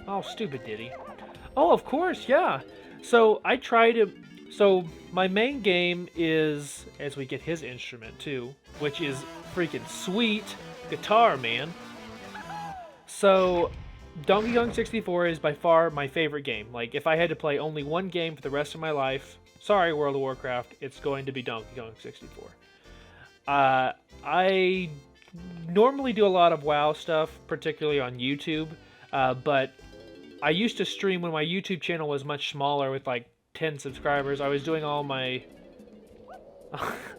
Oh, stupid Diddy. Oh, of course, yeah. So, I try to... So, my main game is, as we get his instrument too, which is freaking sweet guitar, man. So, Donkey Kong 64 is by far my favorite game. Like, if I had to play only one game for the rest of my life, sorry World of Warcraft, it's going to be Donkey Kong 64. I normally do a lot of WoW stuff, particularly on YouTube, but I used to stream when my YouTube channel was much smaller with like 10 subscribers. I was doing all my...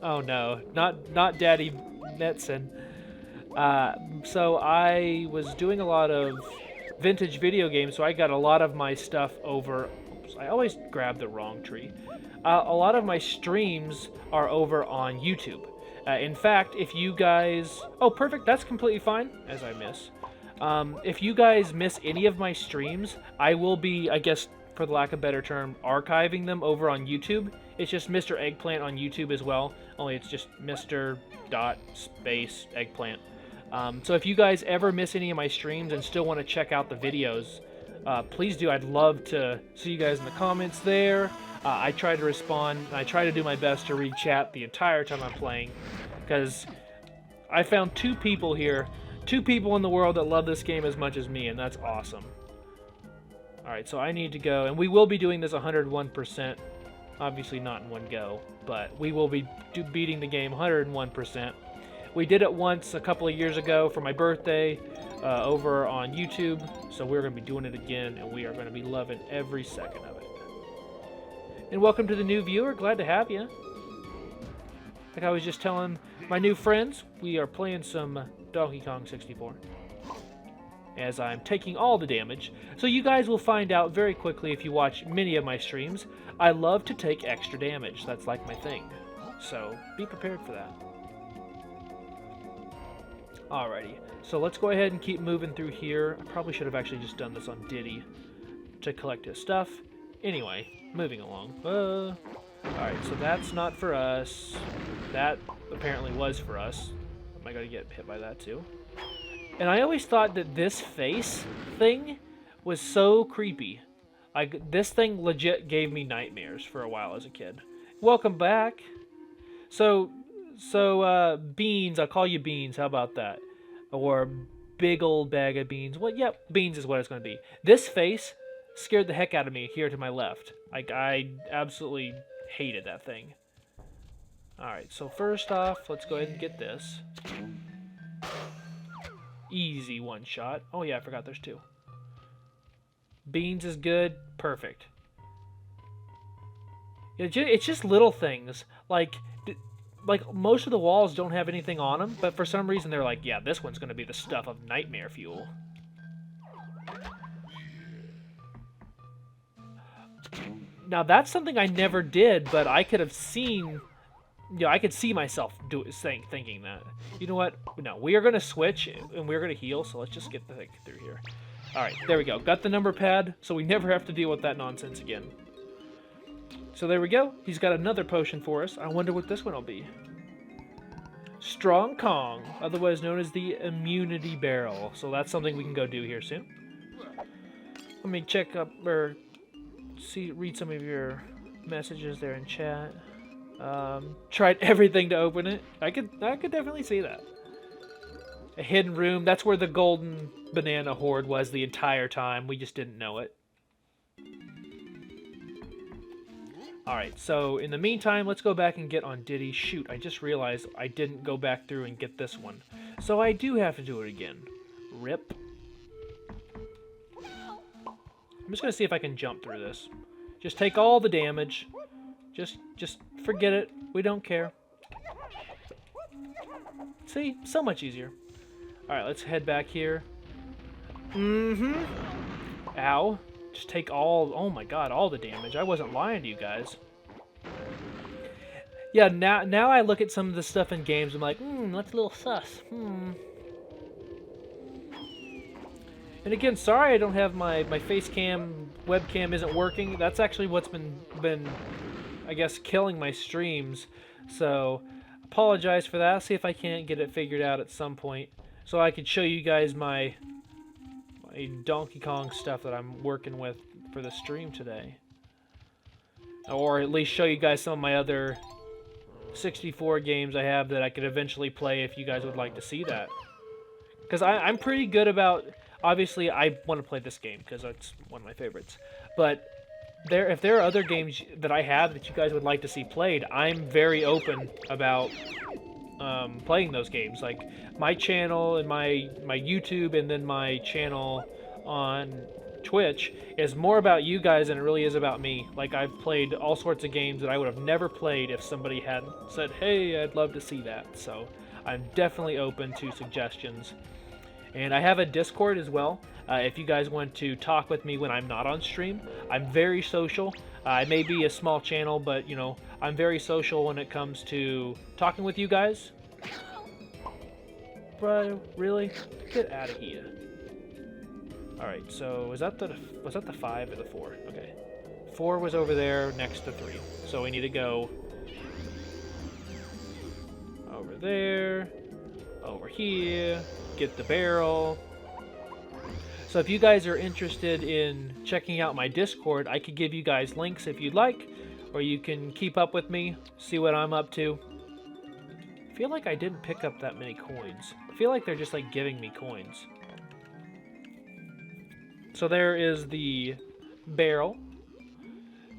Oh no, not Daddy Netson. So I was doing a lot of vintage video games, so I got a lot of my stuff over. Oops, I always grab the wrong tree. A lot of my streams are over on YouTube. In fact, if you guys... Oh, perfect. That's completely fine, as I miss. If you guys miss any of my streams, I will be, I guess, for the lack of a better term, archiving them over on YouTube. It's just Mr. Eggplant on YouTube as well, only it's just Mr. Space Eggplant. So if you guys ever miss any of my streams and still want to check out the videos, please do. I'd love to see you guys in the comments there. I try to respond, and I try to do my best to read chat the entire time I'm playing, because I found 2 people here, 2 people in the world that love this game as much as me, and that's awesome. Alright, so I need to go, and we will be doing this 101%, obviously not in one go, but we will be beating the game 101%. We did it once a couple of years ago for my birthday over on YouTube, so we're going to be doing it again, and we are going to be loving every second of it. And welcome to the new viewer, glad to have you. Like I was just telling my new friends, we are playing some Donkey Kong 64. As I'm taking all the damage. So you guys will find out very quickly if you watch many of my streams, I love to take extra damage. That's like my thing. So be prepared for that. Alrighty, so let's go ahead and keep moving through here. I probably should have actually just done this on Diddy to collect his stuff. Anyway, moving along. Alright, so that's not for us. That apparently was for us. Am I going to get hit by that too? And I always thought that this face thing was so creepy. This thing legit gave me nightmares for a while as a kid. Welcome back. So Beans, I'll call you Beans, how about that? Or big old bag of beans. Well, yep, Beans is what it's going to be. This face scared the heck out of me here to my left. Like, I absolutely hated that thing. Alright, so first off, let's go ahead and get this. Easy one shot. Oh yeah, I forgot there's 2. Beans is good. Perfect. It's just little things. Like most of the walls don't have anything on them, but for some reason they're like, yeah, this one's going to be the stuff of nightmare fuel. Now that's something I never did, but I could have seen... Yeah, I could see myself thinking that. You know what? No, we are going to switch, and we're going to heal, so let's just get the thing through here. Alright, there we go. Got the number pad, so we never have to deal with that nonsense again. So there we go. He's got another potion for us. I wonder what this one will be. Strong Kong, otherwise known as the Immunity Barrel. So that's something we can go do here soon. Let me check up, or read some of your messages there in chat. Tried everything to open it. I could definitely see that. A hidden room. That's where the golden banana horde was the entire time. We just didn't know it. Alright, so in the meantime, let's go back and get on Diddy. Shoot, I just realized I didn't go back through and get this one. So I do have to do it again. Rip. I'm just going to see if I can jump through this. Just take all the damage. Just forget it. We don't care. See? So much easier. Alright, let's head back here. Ow. Just take all... Oh my god, all the damage. I wasn't lying to you guys. Yeah, now I look at some of the stuff in games, I'm like, that's a little sus. And again, sorry I don't have my face cam, webcam isn't working. That's actually what's been I guess, killing my streams. So, apologize for that. I'll see if I can't get it figured out at some point, so I could show you guys my Donkey Kong stuff that I'm working with for the stream today. Or at least show you guys some of my other 64 games I have that I could eventually play if you guys would like to see that. Because I'm pretty good about... Obviously, I want to play this game because it's one of my favorites. But if there are other games that I have that you guys would like to see played, I'm very open about playing those games. Like my channel and my YouTube, and then my channel on Twitch is more about you guys than it really is about me. Like I've played all sorts of games that I would have never played if somebody had said, "Hey, I'd love to see that." So I'm definitely open to suggestions. And I have a Discord as well. If you guys want to talk with me when I'm not on stream, I'm very social. I may be a small channel, but you know, I'm very social when it comes to talking with you guys. Bro, really? Get out of here. Alright, so was that the 5 or the 4? Okay. 4 was over there next to 3. So we need to go over there, over here, get the barrel. So if you guys are interested in checking out my Discord, I could give you guys links if you'd like, or you can keep up with me, see what I'm up to. I feel like I didn't pick up that many coins. I feel like they're just like giving me coins. So there is the barrel.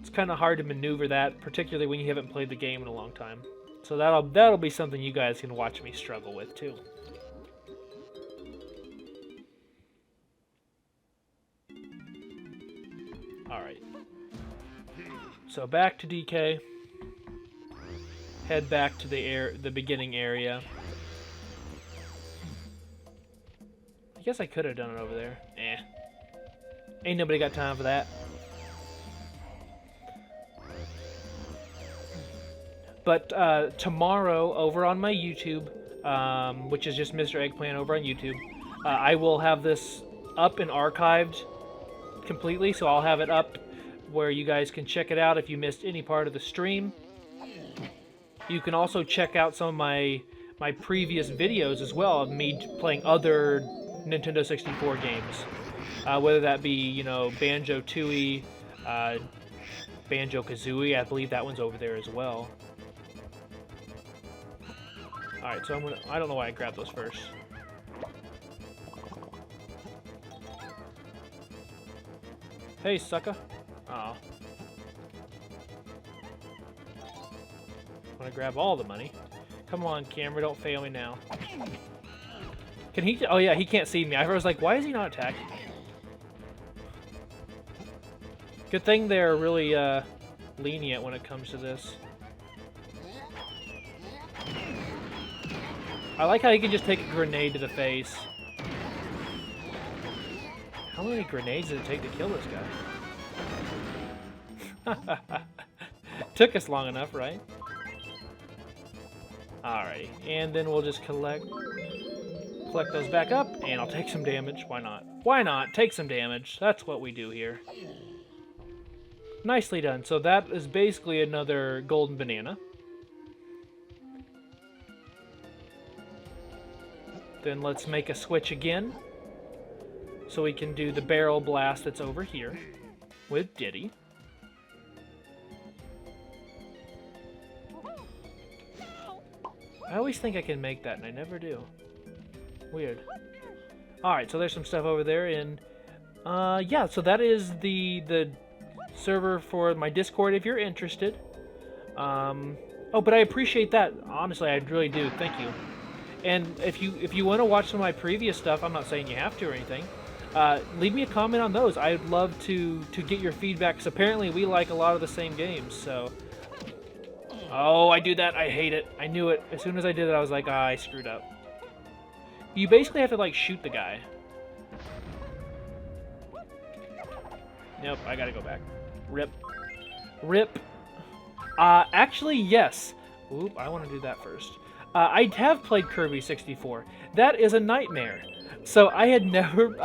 It's kind of hard to maneuver that, particularly when you haven't played the game in a long time. So that'll be something you guys can watch me struggle with too. Alright. So back to DK. Head back to the beginning area. I guess I could have done it over there. Eh. Ain't nobody got time for that. But tomorrow over on my YouTube, which is just Mr. Eggplant over on YouTube, I will have this up and archived completely, so I'll have it up where you guys can check it out if you missed any part of the stream. You can also check out some of my previous videos as well of me playing other Nintendo 64 games, whether that be, you know, Banjo-Tooie, Banjo-Kazooie. I believe that one's over there as well. Alright, so I don't know why I grabbed those first. Hey, sucker. Aw. Want to grab all the money. Come on, camera, don't fail me now. Can he? Oh yeah, he can't see me. I was like, why is he not attacking? Good thing they're really lenient when it comes to this. I like how you can just take a grenade to the face. How many grenades did it take to kill this guy? Took us long enough, right? Alrighty, and then we'll just collect those back up, and I'll take some damage. Why not? Why not? Take some damage. That's what we do here. Nicely done. So that is basically another golden banana. Then let's make a switch again, so we can do the barrel blast that's over here with Diddy. I always think I can make that, and I never do. Weird. Alright, so there's some stuff over there, and yeah, so that is the server for my Discord if you're interested. Oh, but I appreciate that. Honestly, I really do. Thank you. And if you want to watch some of my previous stuff, I'm not saying you have to or anything, leave me a comment on those. I'd love to get your feedback, because apparently we like a lot of the same games, so... Oh, I do that. I hate it. I knew it. As soon as I did it, I was like, ah, I screwed up. You basically have to, like, shoot the guy. Nope, I gotta go back. Rip. Rip. Actually, yes. Oop, I want to do that first. I have played Kirby 64. That is a nightmare. So I had never...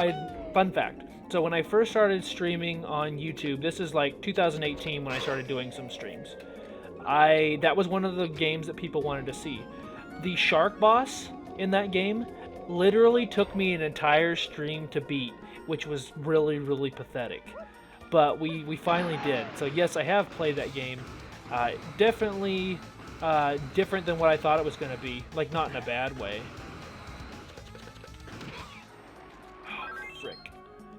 Fun fact. So when I first started streaming on YouTube, this is like 2018 when I started doing some streams. That was one of the games that people wanted to see. The shark boss in that game literally took me an entire stream to beat, which was really, really pathetic. But we finally did. So yes, I have played that game. Definitely different than what I thought it was going to be. Like, not in a bad way. Oh, frick.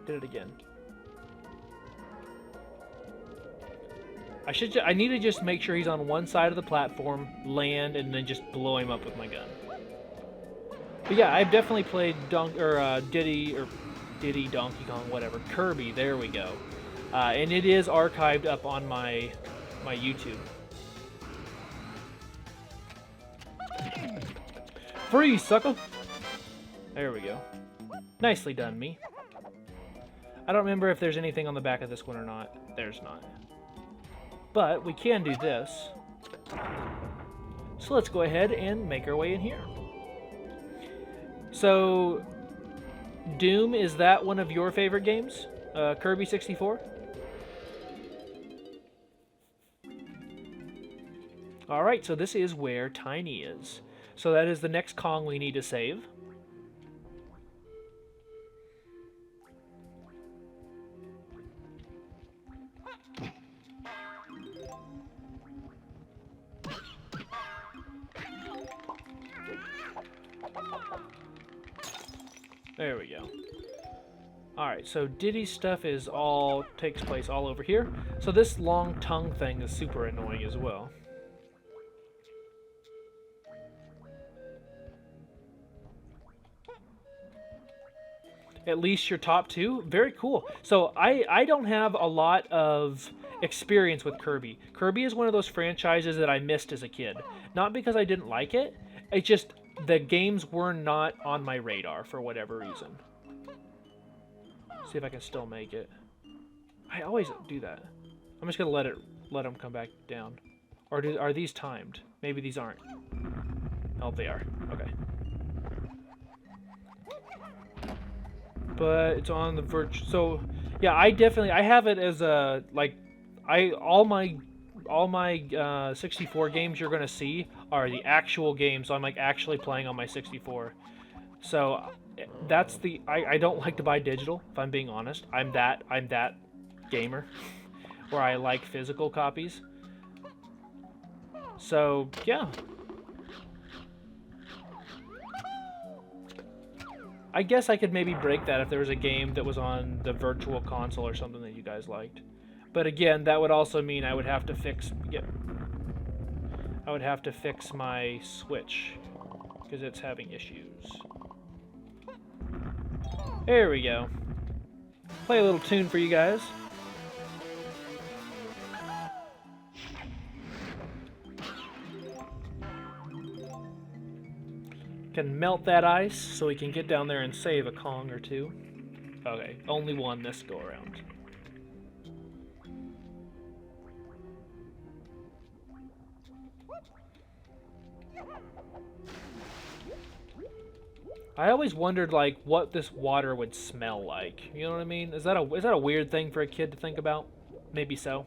Did it again. I need to just make sure he's on one side of the platform, land, and then just blow him up with my gun. But yeah, I've definitely played Diddy, Donkey Kong, whatever. Kirby, there we go. And it is archived up on my YouTube. Freeze, sucker! There we go. Nicely done, me. I don't remember if there's anything on the back of this one or not. There's not. But we can do this. So let's go ahead and make our way in here. So, Doom, is that one of your favorite games? Kirby 64? Alright, so this is where Tiny is. So that is the next Kong we need to save. There we go. Alright, so Diddy's stuff takes place all over here. So this long tongue thing is super annoying as well. At least your top two? Very cool. So I don't have a lot of experience with Kirby. Kirby is one of those franchises that I missed as a kid. Not because I didn't like it, it's just the games were not on my radar for whatever reason. See if I can still make it. I always do that. I'm just gonna let them come back down. Or are these timed? Maybe these aren't. Oh, they are. Okay. But it's on the virtual. So yeah, I have it as a all my 64 games you're gonna see are the actual games. So I'm like actually playing on my 64. So that's I don't like to buy digital, if I'm being honest. I'm that gamer where I like physical copies. So yeah. I guess I could maybe break that if there was a game that was on the virtual console or something that you guys liked. But again, that would also mean I would have to fix my Switch because it's having issues. There we go. Play a little tune for you guys. Can melt that ice so we can get down there and save a Kong or two. Okay, only one this go around. I always wondered like what this water would smell like. You know what I mean? Is that a weird thing for a kid to think about? Maybe so.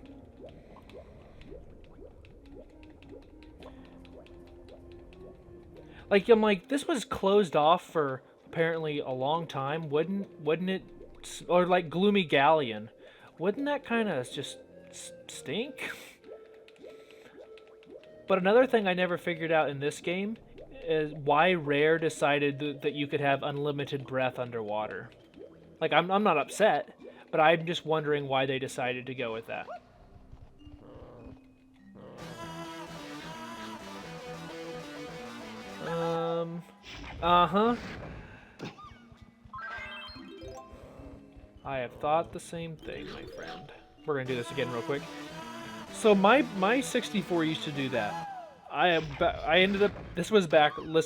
Like I'm like, this was closed off for apparently a long time. Wouldn't it? Or like Gloomy Galleon, wouldn't that kind of just stink? But another thing I never figured out in this game is why Rare decided that you could have unlimited breath underwater. Like I'm not upset, but I'm just wondering why they decided to go with that. I have thought the same thing, my friend. We're gonna do this again real quick. So my 64 used to do that. I ended up, this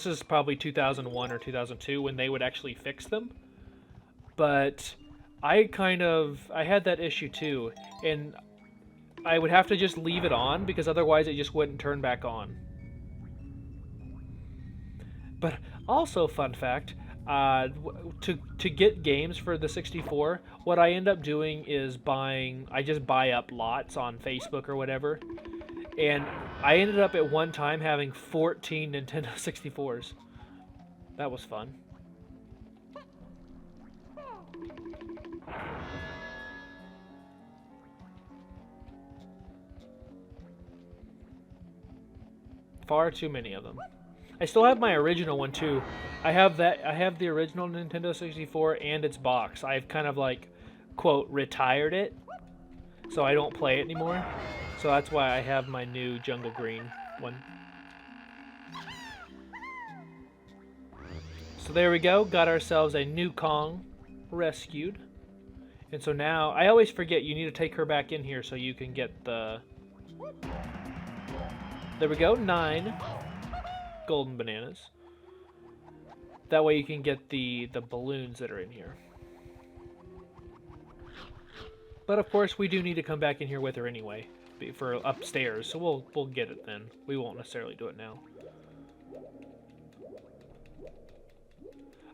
is probably 2001 or 2002 when they would actually fix them. But I had that issue too, and I would have to just leave it on because otherwise it just wouldn't turn back on. But also, fun fact, to get games for the 64, what I end up doing is I just buy up lots on Facebook or whatever, and I ended up at one time having 14 Nintendo 64s. That was fun. Far too many of them. I still have my original one too. I have the original Nintendo 64 and its box. I've kind of like, quote, retired it, so I don't play it anymore. So that's why I have my new Jungle Green one. So there we go, got ourselves a new Kong rescued. And so now, I always forget you need to take her back in here so you can get the... There we go, 9 golden bananas. That way you can get the balloons that are in here. But of course, we do need to come back in here with her anyway, for upstairs. So we'll get it then. We won't necessarily do it now.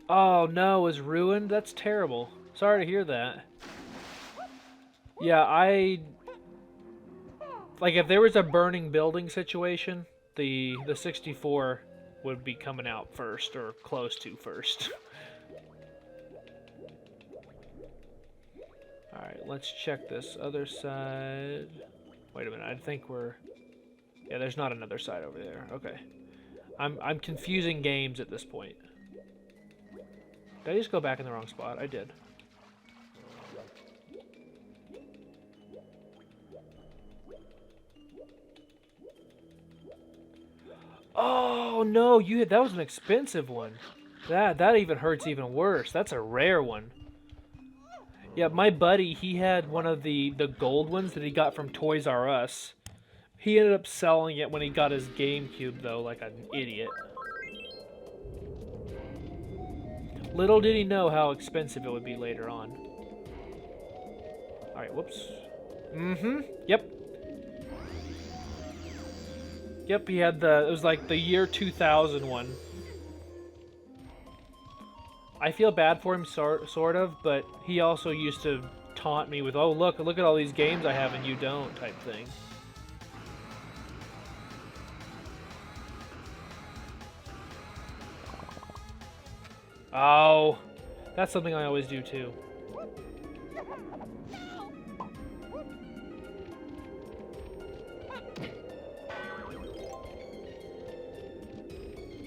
Oh no, it was ruined? That's terrible. Sorry to hear that. Yeah, like if there was a burning building situation, the 64 would be coming out first, or close to first. Alright, let's check this other side. Wait a minute, I think we're... Yeah, there's not another side over there. Okay. I'm confusing games at this point. Did I just go back in the wrong spot? I did. Oh no, that was an expensive one. That even hurts even worse. That's a rare one. Yeah, my buddy, he had one of the gold ones that he got from Toys R Us. He ended up selling it when he got his GameCube though, like an idiot. Little did he know how expensive it would be later on. Alright, whoops. Yep. Yep, he had it was like the year 2000 one. I feel bad for him, sort of, but he also used to taunt me with, oh, look at all these games I have and you don't, type thing. Oh, that's something I always do too.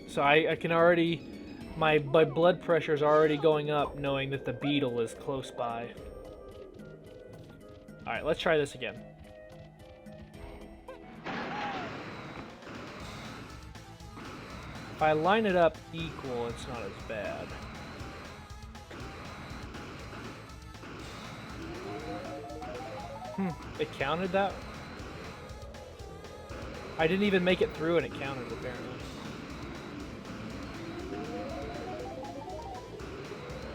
So I can already... My blood pressure is already going up knowing that the beetle is close by. Alright, let's try this again. If I line it up equal, it's not as bad. It counted that? I didn't even make it through and it counted, apparently.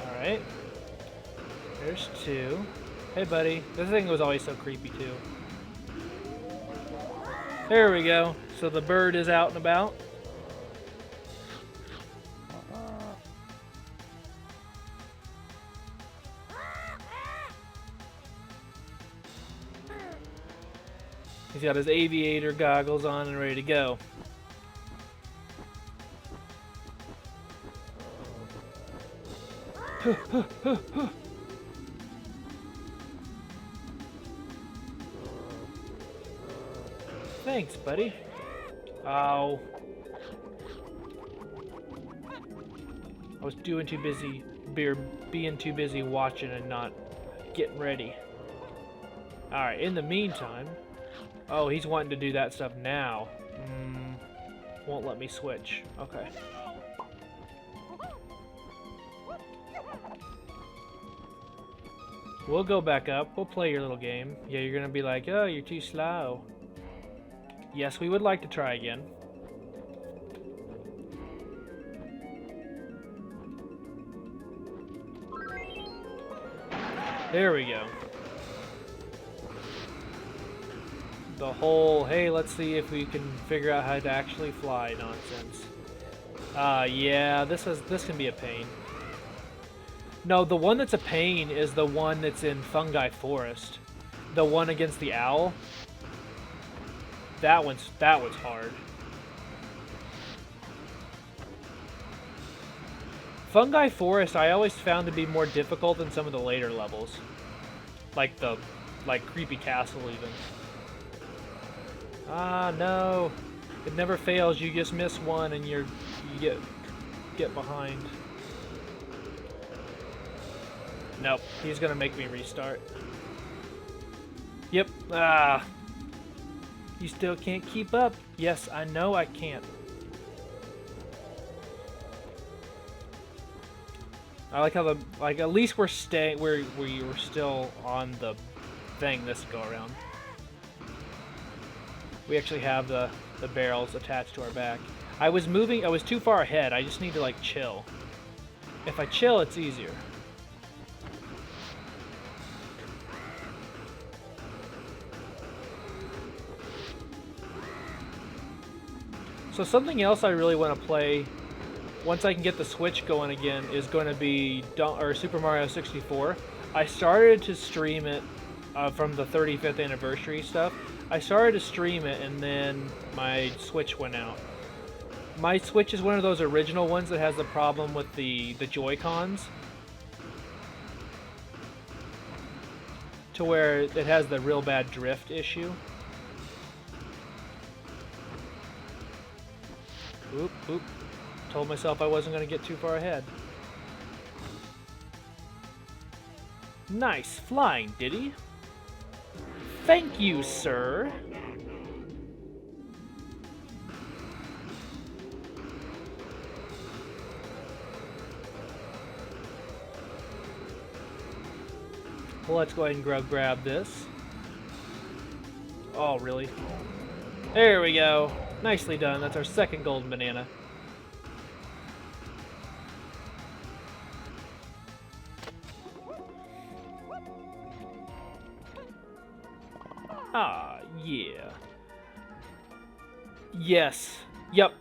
Alright. There's two. Hey, buddy. This thing was always so creepy, too. There we go. So the bird is out and about. He's got his aviator goggles on and ready to go. Thanks, buddy. Oh. I was being too busy watching and not getting ready. Alright, in the meantime... Oh, he's wanting to do that stuff now. Won't let me switch. Okay. We'll go back up. We'll play your little game. Yeah, you're gonna be like, oh, you're too slow. Yes, we would like to try again. There we go. The whole, hey, let's see if we can figure out how to actually fly nonsense. Yeah, this can be a pain. No, the one that's a pain is the one that's in Fungi Forest. The one against the owl. That was hard. Fungi Forest I always found to be more difficult than some of the later levels. Like Creepy Castle even. Ah, no. It never fails. You just miss one and you get behind. Nope. He's gonna make me restart. Yep. Ah. You still can't keep up. Yes, I know I can't. I like how at least we're staying where you were still on the thing this go around. We actually have the barrels attached to our back. I was too far ahead. I just need to, like, chill. If I chill, it's easier. So something else I really want to play once I can get the Switch going again is going to be Super Mario 64. I started to stream it from the 35th anniversary stuff. I started to stream it and then my Switch went out. My Switch is one of those original ones that has the problem with the Joy-Cons, to where it has the real bad drift issue. Oop, oop. Told myself I wasn't going to get too far ahead. Nice flying, Diddy. Thank you, sir. Well, let's go ahead and grab this. Oh, really? There we go. Nicely done. That's our second golden banana. Ah, yeah. Yes. Yep.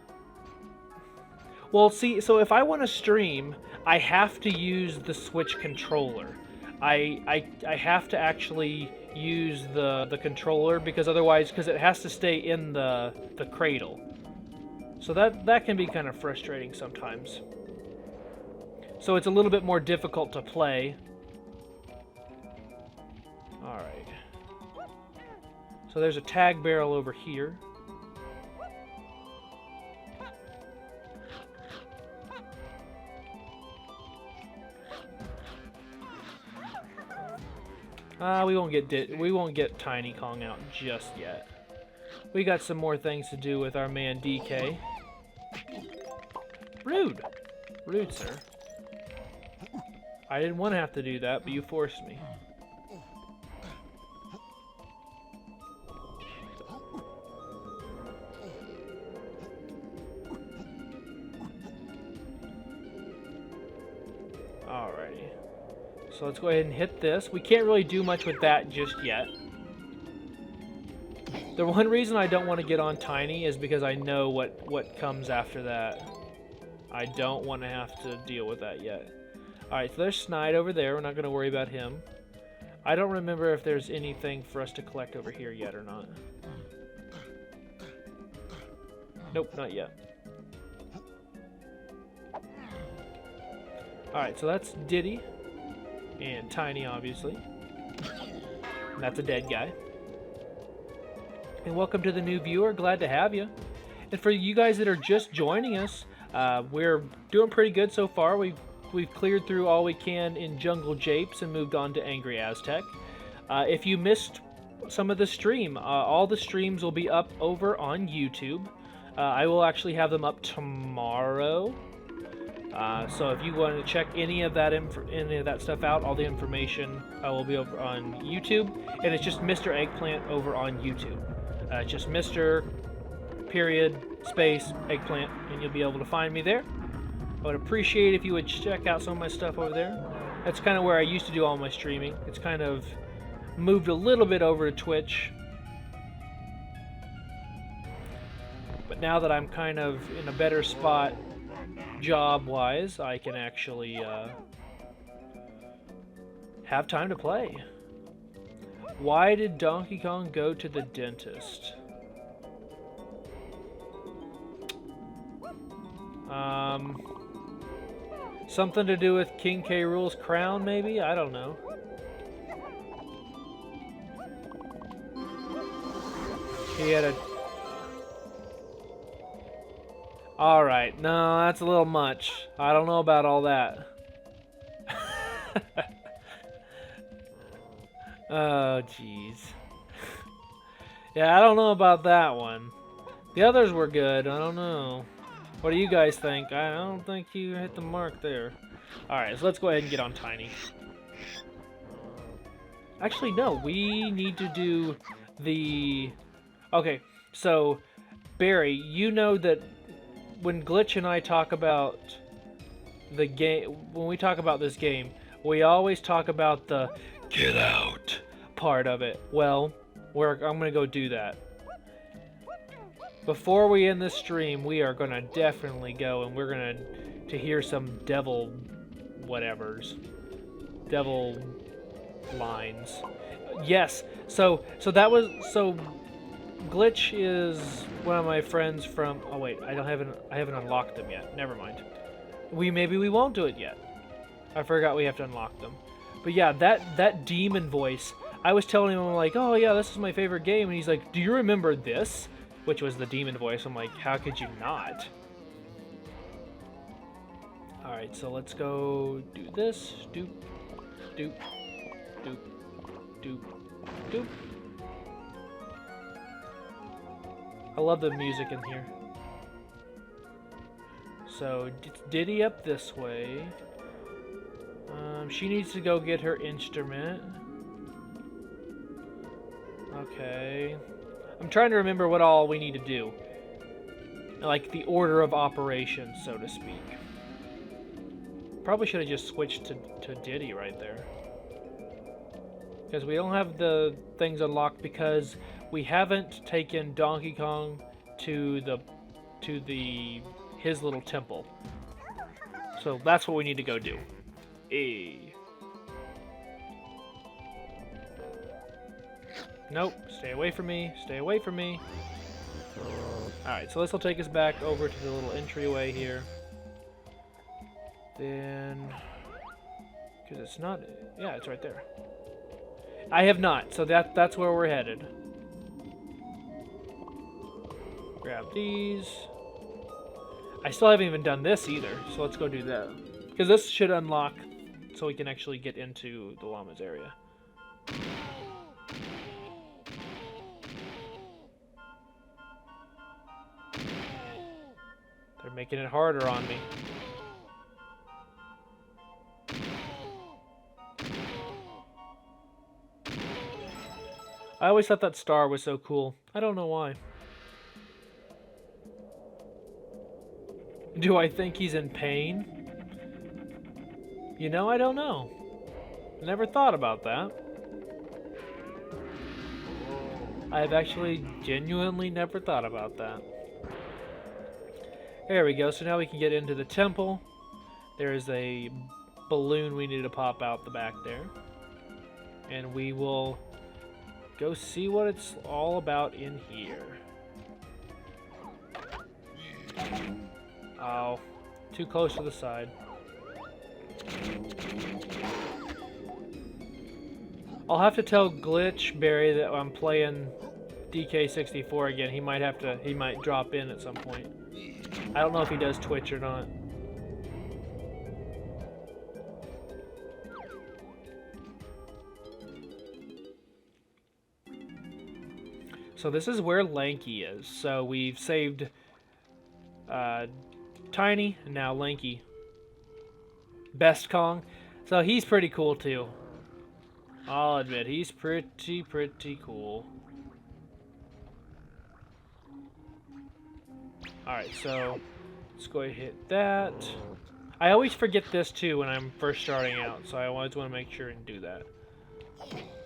Well, see, so if I want to stream, I have to use the Switch controller. I have to actually use the controller because otherwise, because it has to stay in the cradle. So that can be kind of frustrating sometimes. So it's a little bit more difficult to play. Alright. So there's a tag barrel over here. We won't get Tiny Kong out just yet. We got some more things to do with our man DK. Rude. Rude, sir. I didn't want to have to do that, but you forced me. Alrighty. So let's go ahead and hit this. We can't really do much with that just yet. The one reason I don't want to get on Tiny is because I know what comes after that. I don't want to have to deal with that yet. Alright, so there's Snide over there. We're not going to worry about him. I don't remember if there's anything for us to collect over here yet or not. Nope, not yet. Alright, so that's Diddy. And Tiny, obviously. And that's a dead guy. And welcome to the new viewer. Glad to have you. And for you guys that are just joining us, we're doing pretty good so far. We've cleared through all we can in Jungle Japes and moved on to Angry Aztec. If you missed some of the stream, all the streams will be up over on YouTube. I will actually have them up tomorrow. So if you want to check any of that stuff out, all the information will be over on YouTube, and it's just Mr. Eggplant over on YouTube. Just Mr. period space Eggplant, and you'll be able to find me there. I would appreciate if you would check out some of my stuff over there. That's kind of where I used to do all my streaming. It's kind of moved a little bit over to Twitch. But now that I'm kind of in a better spot job-wise, I can actually have time to play. Why did Donkey Kong go to the dentist? Something to do with King K. Rool's crown, maybe? I don't know. He had a... Alright, no, that's a little much. I don't know about all that. Oh, jeez. Yeah, I don't know about that one. The others were good, I don't know. What do you guys think? I don't think you hit the mark there. Alright, so let's go ahead and get on Tiny. Actually, no, we need to do the... Okay, so, Barry, you know that when Glitch and I talk about the game, when we talk about this game, we always talk about the get out part of it. Well, I'm gonna go do that. Before we end this stream, we are gonna definitely go and we're gonna to hear some devil whatevers. Devil lines. Yes. So Glitch is one of my friends from. Oh wait, I haven't unlocked them yet. Never mind. Maybe we won't do it yet. I forgot we have to unlock them. But yeah, that demon voice. I was telling him, I'm like, oh yeah, this is my favorite game, and he's like, do you remember this? Which was the demon voice. I'm like, how could you not? All right, so let's go do this. Doop, doop, doop, doop, doop. I love the music in here. So, Diddy up this way. She needs to go get her instrument. Okay. I'm trying to remember what all we need to do. Like the order of operations, so to speak. Probably should have just switched to Diddy right there. Because we don't have the things unlocked because we haven't taken Donkey Kong to his little temple. So that's what we need to go do. Hey. Nope, stay away from me, stay away from me. Alright, so this will take us back over to the little entryway here. Then, because it's not, yeah, it's right there. I have not, so that's where we're headed. Grab these. I still haven't even done this either, so let's go do that. Because this should unlock so we can actually get into the llama's area. They're making it harder on me. I always thought that star was so cool. I don't know why. Do I think he's in pain? You know, I don't know. Never thought about that. I've actually genuinely never thought about that. There we go, so now we can get into the temple. There is a balloon we need to pop out the back there. And we will go see what it's all about in here. Oh, too close to the side. I'll have to tell Glitchberry that I'm playing DK64 again. He might drop in at some point. I don't know if he does Twitch or not. So this is where Lanky is. So we've saved Tiny, and now Lanky. Best Kong. So he's pretty cool too. I'll admit, he's pretty cool. Alright, so let's go ahead and hit that. I always forget this too when I'm first starting out, so I always want to make sure and do that.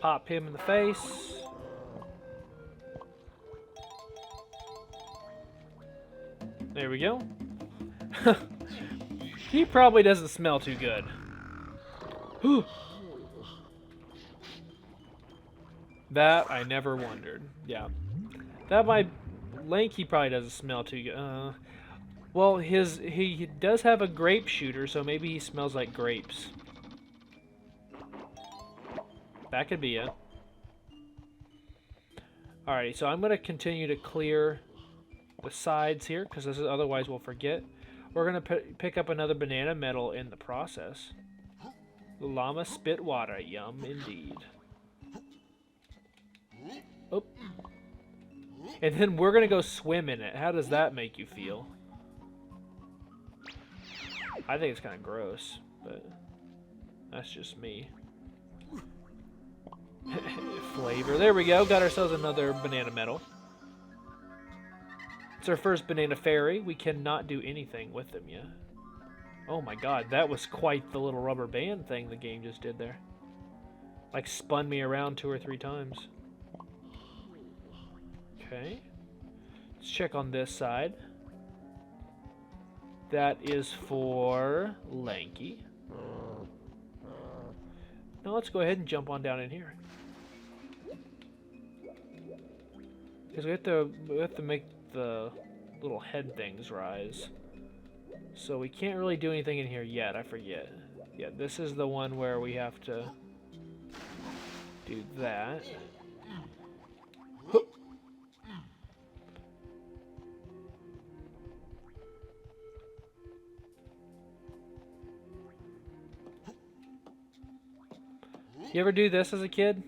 Pop him in the face. There we go. He probably doesn't smell too good. That I never wondered. Yeah. That might... Lanky probably doesn't smell too good. Well, he does have a grape shooter, so maybe he smells like grapes. That could be it. Alrighty, so I'm going to continue to clear the sides here, because otherwise we'll forget. We're going to pick up another banana medal in the process. The llama spit water. Yum indeed. Oh. And then we're going to go swim in it. How does that make you feel? I think it's kind of gross, but that's just me. Flavor. There we go. Got ourselves another banana medal. It's our first banana fairy. We cannot do anything with them yet. Oh my god, that was quite the little rubber band thing the game just did there. Like spun me around 2 or 3 times. Okay. Let's check on this side. That is for Lanky. Now let's go ahead and jump on down in here. Because we have to make the little head things rise. So we can't really do anything in here yet, I forget. Yeah, this is the one where we have to do that. You ever do this as a kid?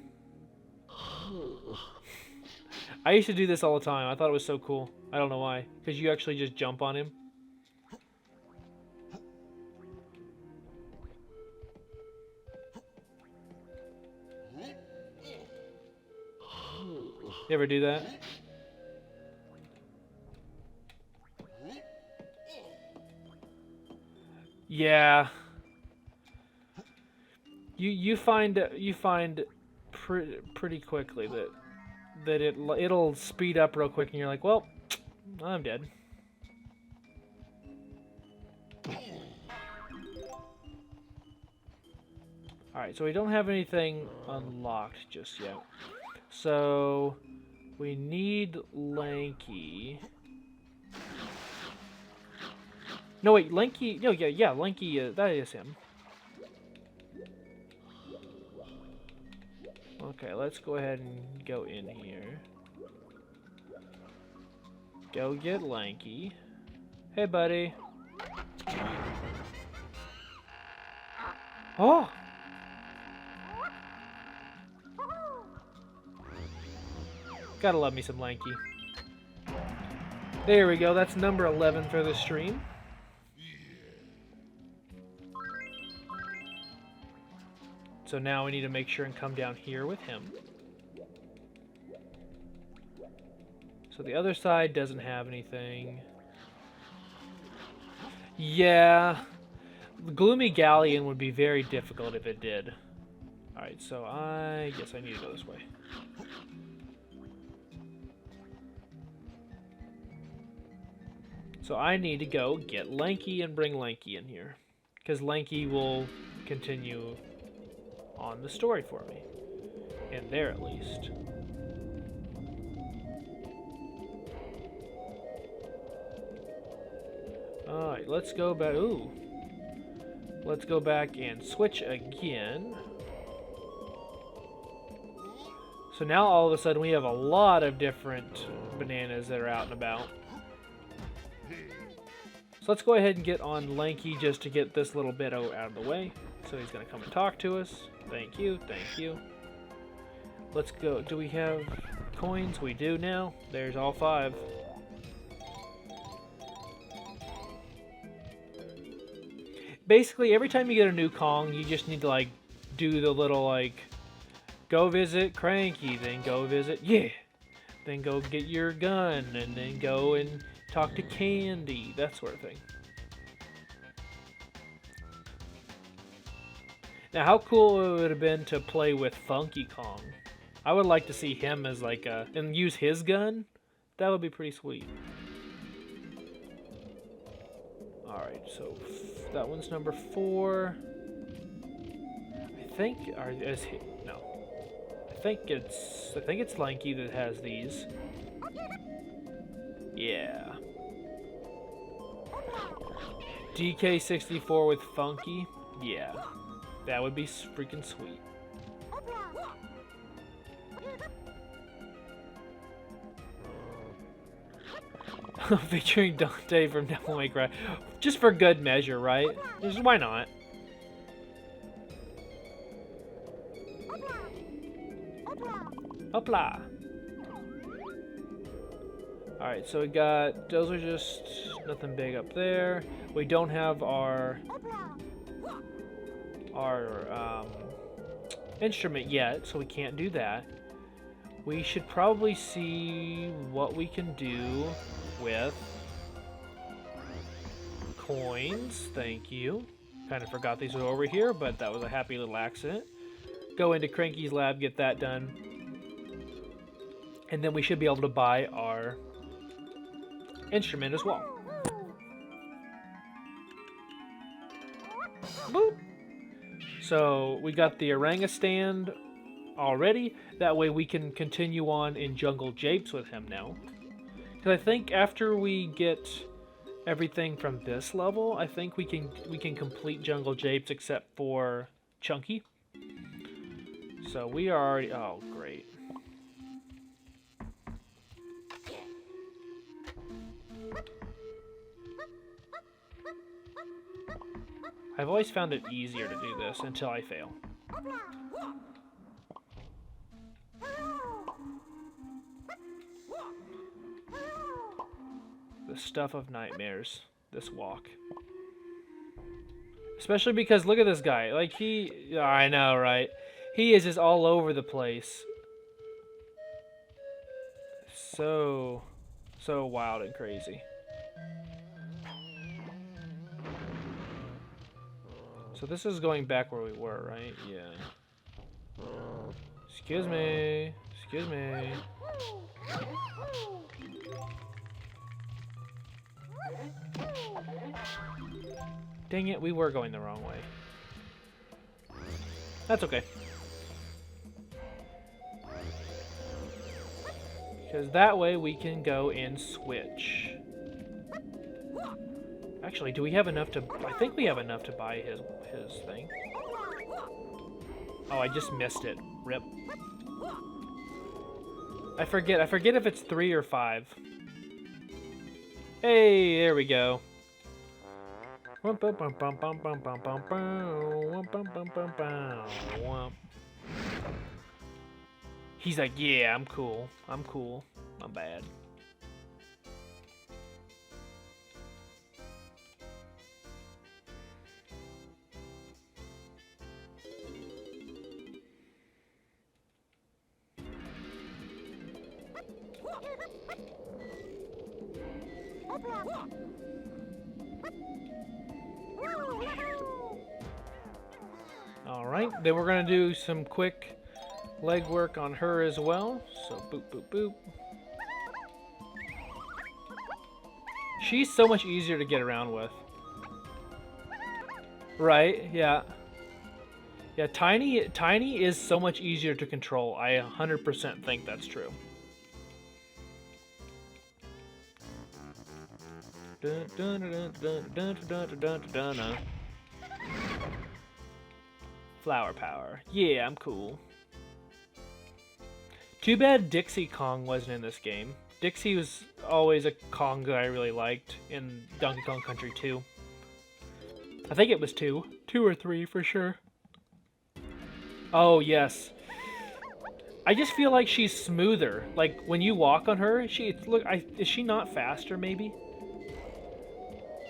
I used to do this all the time. I thought it was so cool. I don't know why. Because you actually just jump on him. You ever do that? Yeah. You find pretty quickly that it'll speed up real quick and you're like, well, I'm dead. Alright, so we don't have anything unlocked just yet. So we need Lanky. No wait, Lanky, no, yeah, Lanky, that is him. Okay, let's go ahead and go in here. Go get Lanky. Hey, buddy. Oh! Gotta love me some Lanky. There we go, that's number 11 for the stream. So now we need to make sure and come down here with him. So the other side doesn't have anything. Yeah. The Gloomy Galleon would be very difficult if it did. Alright, so I guess I need to go this way. So I need to go get Lanky and bring Lanky in here. Because Lanky will continue on the story for me. In there, at least. Alright, let's go back. Ooh. Let's go back and switch again. So now all of a sudden we have a lot of different bananas that are out and about. So let's go ahead and get on Lanky just to get this little bit out of the way. So he's going to come and talk to us. Thank you, thank you. Let's go. Do we have coins? We do now. There's all 5. Basically, every time you get a new Kong, you just need to, like, do the little, like, go visit Cranky, then go visit, yeah, then go get your gun, and then go and talk to Candy, that sort of thing. Now, how cool it would have been to play with Funky Kong. I would like to see him as like a... and use his gun. That would be pretty sweet. Alright, so that one's number 4. I think... no. I think it's Lanky that has these. Yeah. DK64 with Funky. Yeah. That would be freaking sweet. Featuring Dante from Devil May Cry. Just for good measure, right? Just, why not? Hopla! Alright, so we got... those are just nothing big up there. We don't have our instrument yet, so we can't do that. We should probably see what we can do with coins. Thank you. Kind of forgot these were over here, but that was a happy little accident. Go into Cranky's lab, get that done. And then we should be able to buy our instrument as well. Boop. So we got the orangutan already. That way we can continue on in Jungle Japes with him now. Because I think after we get everything from this level, I think we can complete Jungle Japes except for Chunky. So we are already... Oh, great. I've always found it easier to do this until I fail. The stuff of nightmares, this walk. Especially because look at this guy. Like I know, right? He is just all over the place. So wild and crazy. So this is going back where we were, right? Yeah. Excuse me. Excuse me. Dang it, we were going the wrong way. That's okay. Because that way we can go and switch. Actually, do we have enough to... I think we have enough to buy his thing. Oh, I just missed it. Rip. I forget if it's 3 or 5. Hey, there we go. He's like, yeah, I'm cool. I'm cool. I'm bad. Alright, then we're going to do some quick legwork on her as well. So, boop, boop, boop. She's so much easier to get around with. Right, yeah. Yeah, Tiny is so much easier to control. I 100% think that's true. Flower power. Yeah, I'm cool. Too bad Dixie Kong wasn't in this game. Dixie was always a Kong that I really liked in Donkey Kong Country 2. I think it was 2. 2 or 3 for sure. Oh, yes. I just feel like she's smoother. Like, when you walk on her, is she not faster, maybe?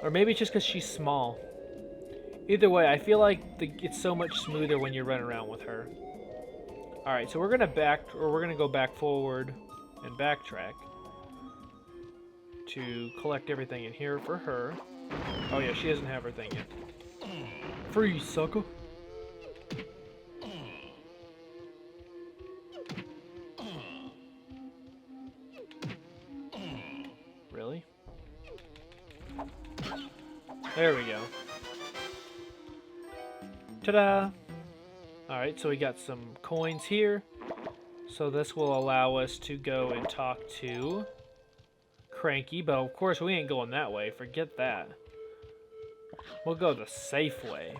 Or maybe it's just because she's small. Either way, I feel like it's so much smoother when you run around with her. Alright, so we're gonna go back forward and backtrack to collect everything in here for her. Oh yeah, she doesn't have her thing yet. Free, sucker. Really? There we go. Ta-da! Alright, so we got some coins here. So this will allow us to go and talk to Cranky, but of course we ain't going that way. Forget that. We'll go the safe way.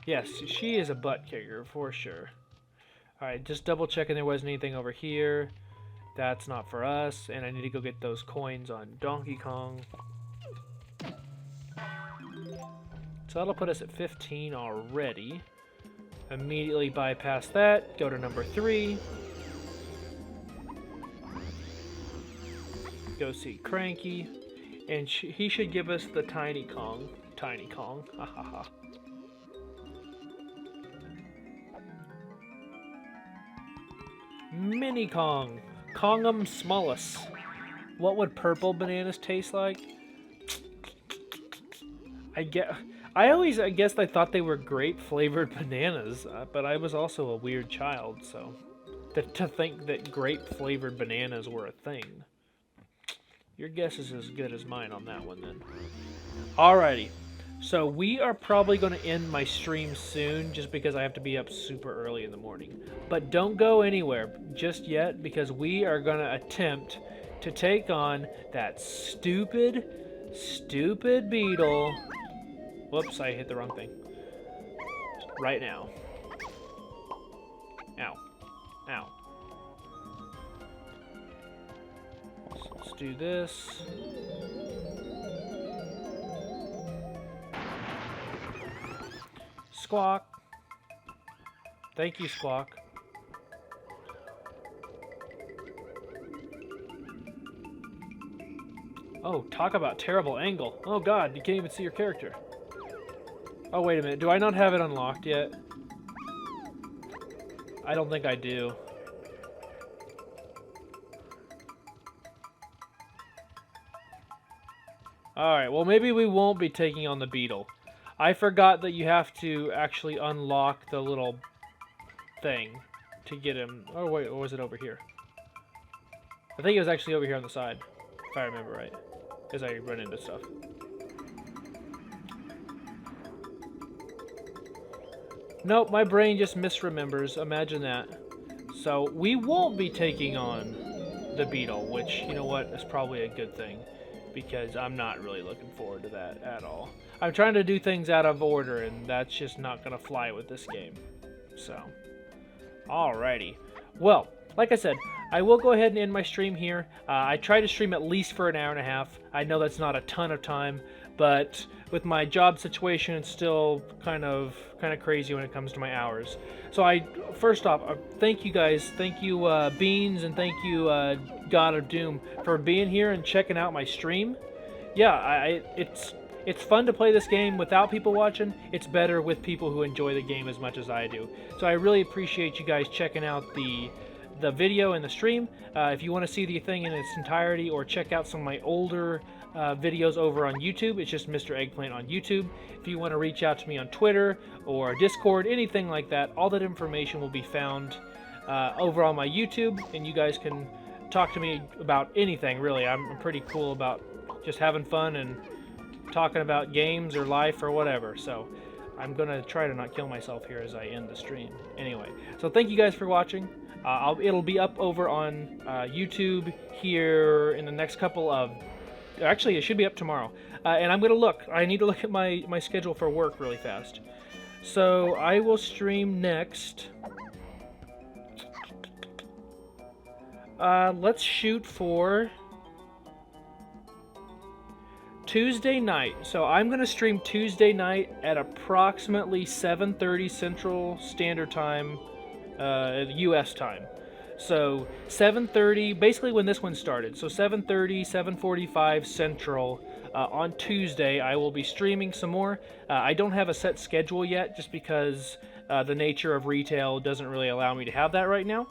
Yes, she is a butt kicker for sure. Alright, just double checking there wasn't anything over here. That's not for us, and I need to go get those coins on Donkey Kong. So that'll put us at 15 already. Immediately bypass that, go to number 3. Go see Cranky, and he should give us the Tiny Kong. Tiny Kong, ha ha ha. Mini Kong. Kongum smallus. What would purple bananas taste like? I guess I thought they were grape flavored bananas, but I was also a weird child, so to think that grape flavored bananas were a thing. Your guess is as good as mine on that one then. Alrighty. So we are probably going to end my stream soon just because I have to be up super early in the morning. But don't go anywhere just yet because we are going to attempt to take on that stupid beetle. Whoops, I hit the wrong thing. Right now. Ow. Ow. Let's do this. Squawk. Thank you, Squawk. Oh, talk about terrible angle. Oh god, you can't even see your character. Oh, wait a minute. Do I not have it unlocked yet? I don't think I do. Alright, well maybe we won't be taking on the beetle. I forgot that you have to actually unlock the little thing to get him. Oh wait, or was it over here? I think it was actually over here on the side, if I remember right, as I run into stuff. Nope, my brain just misremembers. Imagine that. So we won't be taking on the beetle, which, you know what, is probably a good thing, because I'm not really looking forward to that at all. I'm trying to do things out of order, and that's just not going to fly with this game. So, alrighty. Well, like I said, I will go ahead and end my stream here. I try to stream at least for an hour and a half. I know that's not a ton of time, but with my job situation, it's still kind of crazy when it comes to my hours. So first off, thank you guys. Thank you, Beans, and thank you, God of Doom, for being here and checking out my stream. Yeah, it's fun to play this game without people watching. It's better with people who enjoy the game as much as I do. So I really appreciate you guys checking out the video and the stream. If you want to see the thing in its entirety or check out some of my older videos over on YouTube, it's just Mr. Eggplant on YouTube. If you want to reach out to me on Twitter or Discord, anything like that, all that information will be found over on my YouTube, and you guys can talk to me about anything, really. I'm pretty cool about just having fun and talking about games or life or whatever. So I'm going to try to not kill myself here as I end the stream. Anyway, so thank you guys for watching. It'll be up over on YouTube here in the next couple of... Actually, it should be up tomorrow. And I'm going to look. I need to look at my schedule for work really fast. So I will stream next. Let's shoot for Tuesday night. So I'm going to stream Tuesday night at approximately 7:30 Central Standard Time, U.S. time. So 7:30, basically when this one started. So 7:30, 7:45 Central on Tuesday. I will be streaming some more. I don't have a set schedule yet, just because the nature of retail doesn't really allow me to have that right now.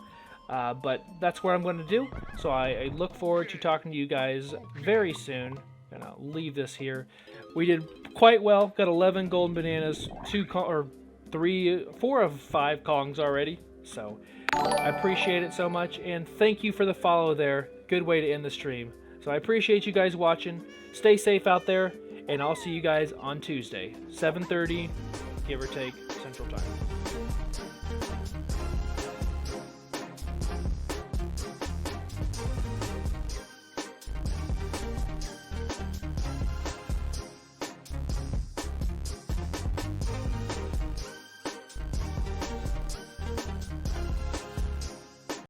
But that's what I'm going to do. So I look forward to talking to you guys very soon. And I'll leave this here. We did quite well. Got 11 golden bananas, 4 of 5 Kongs already. So I appreciate it so much, and thank you for the follow there. Good way to end the stream. So I appreciate you guys watching. Stay safe out there, and I'll see you guys on Tuesday, 7:30, give or take, Central Time.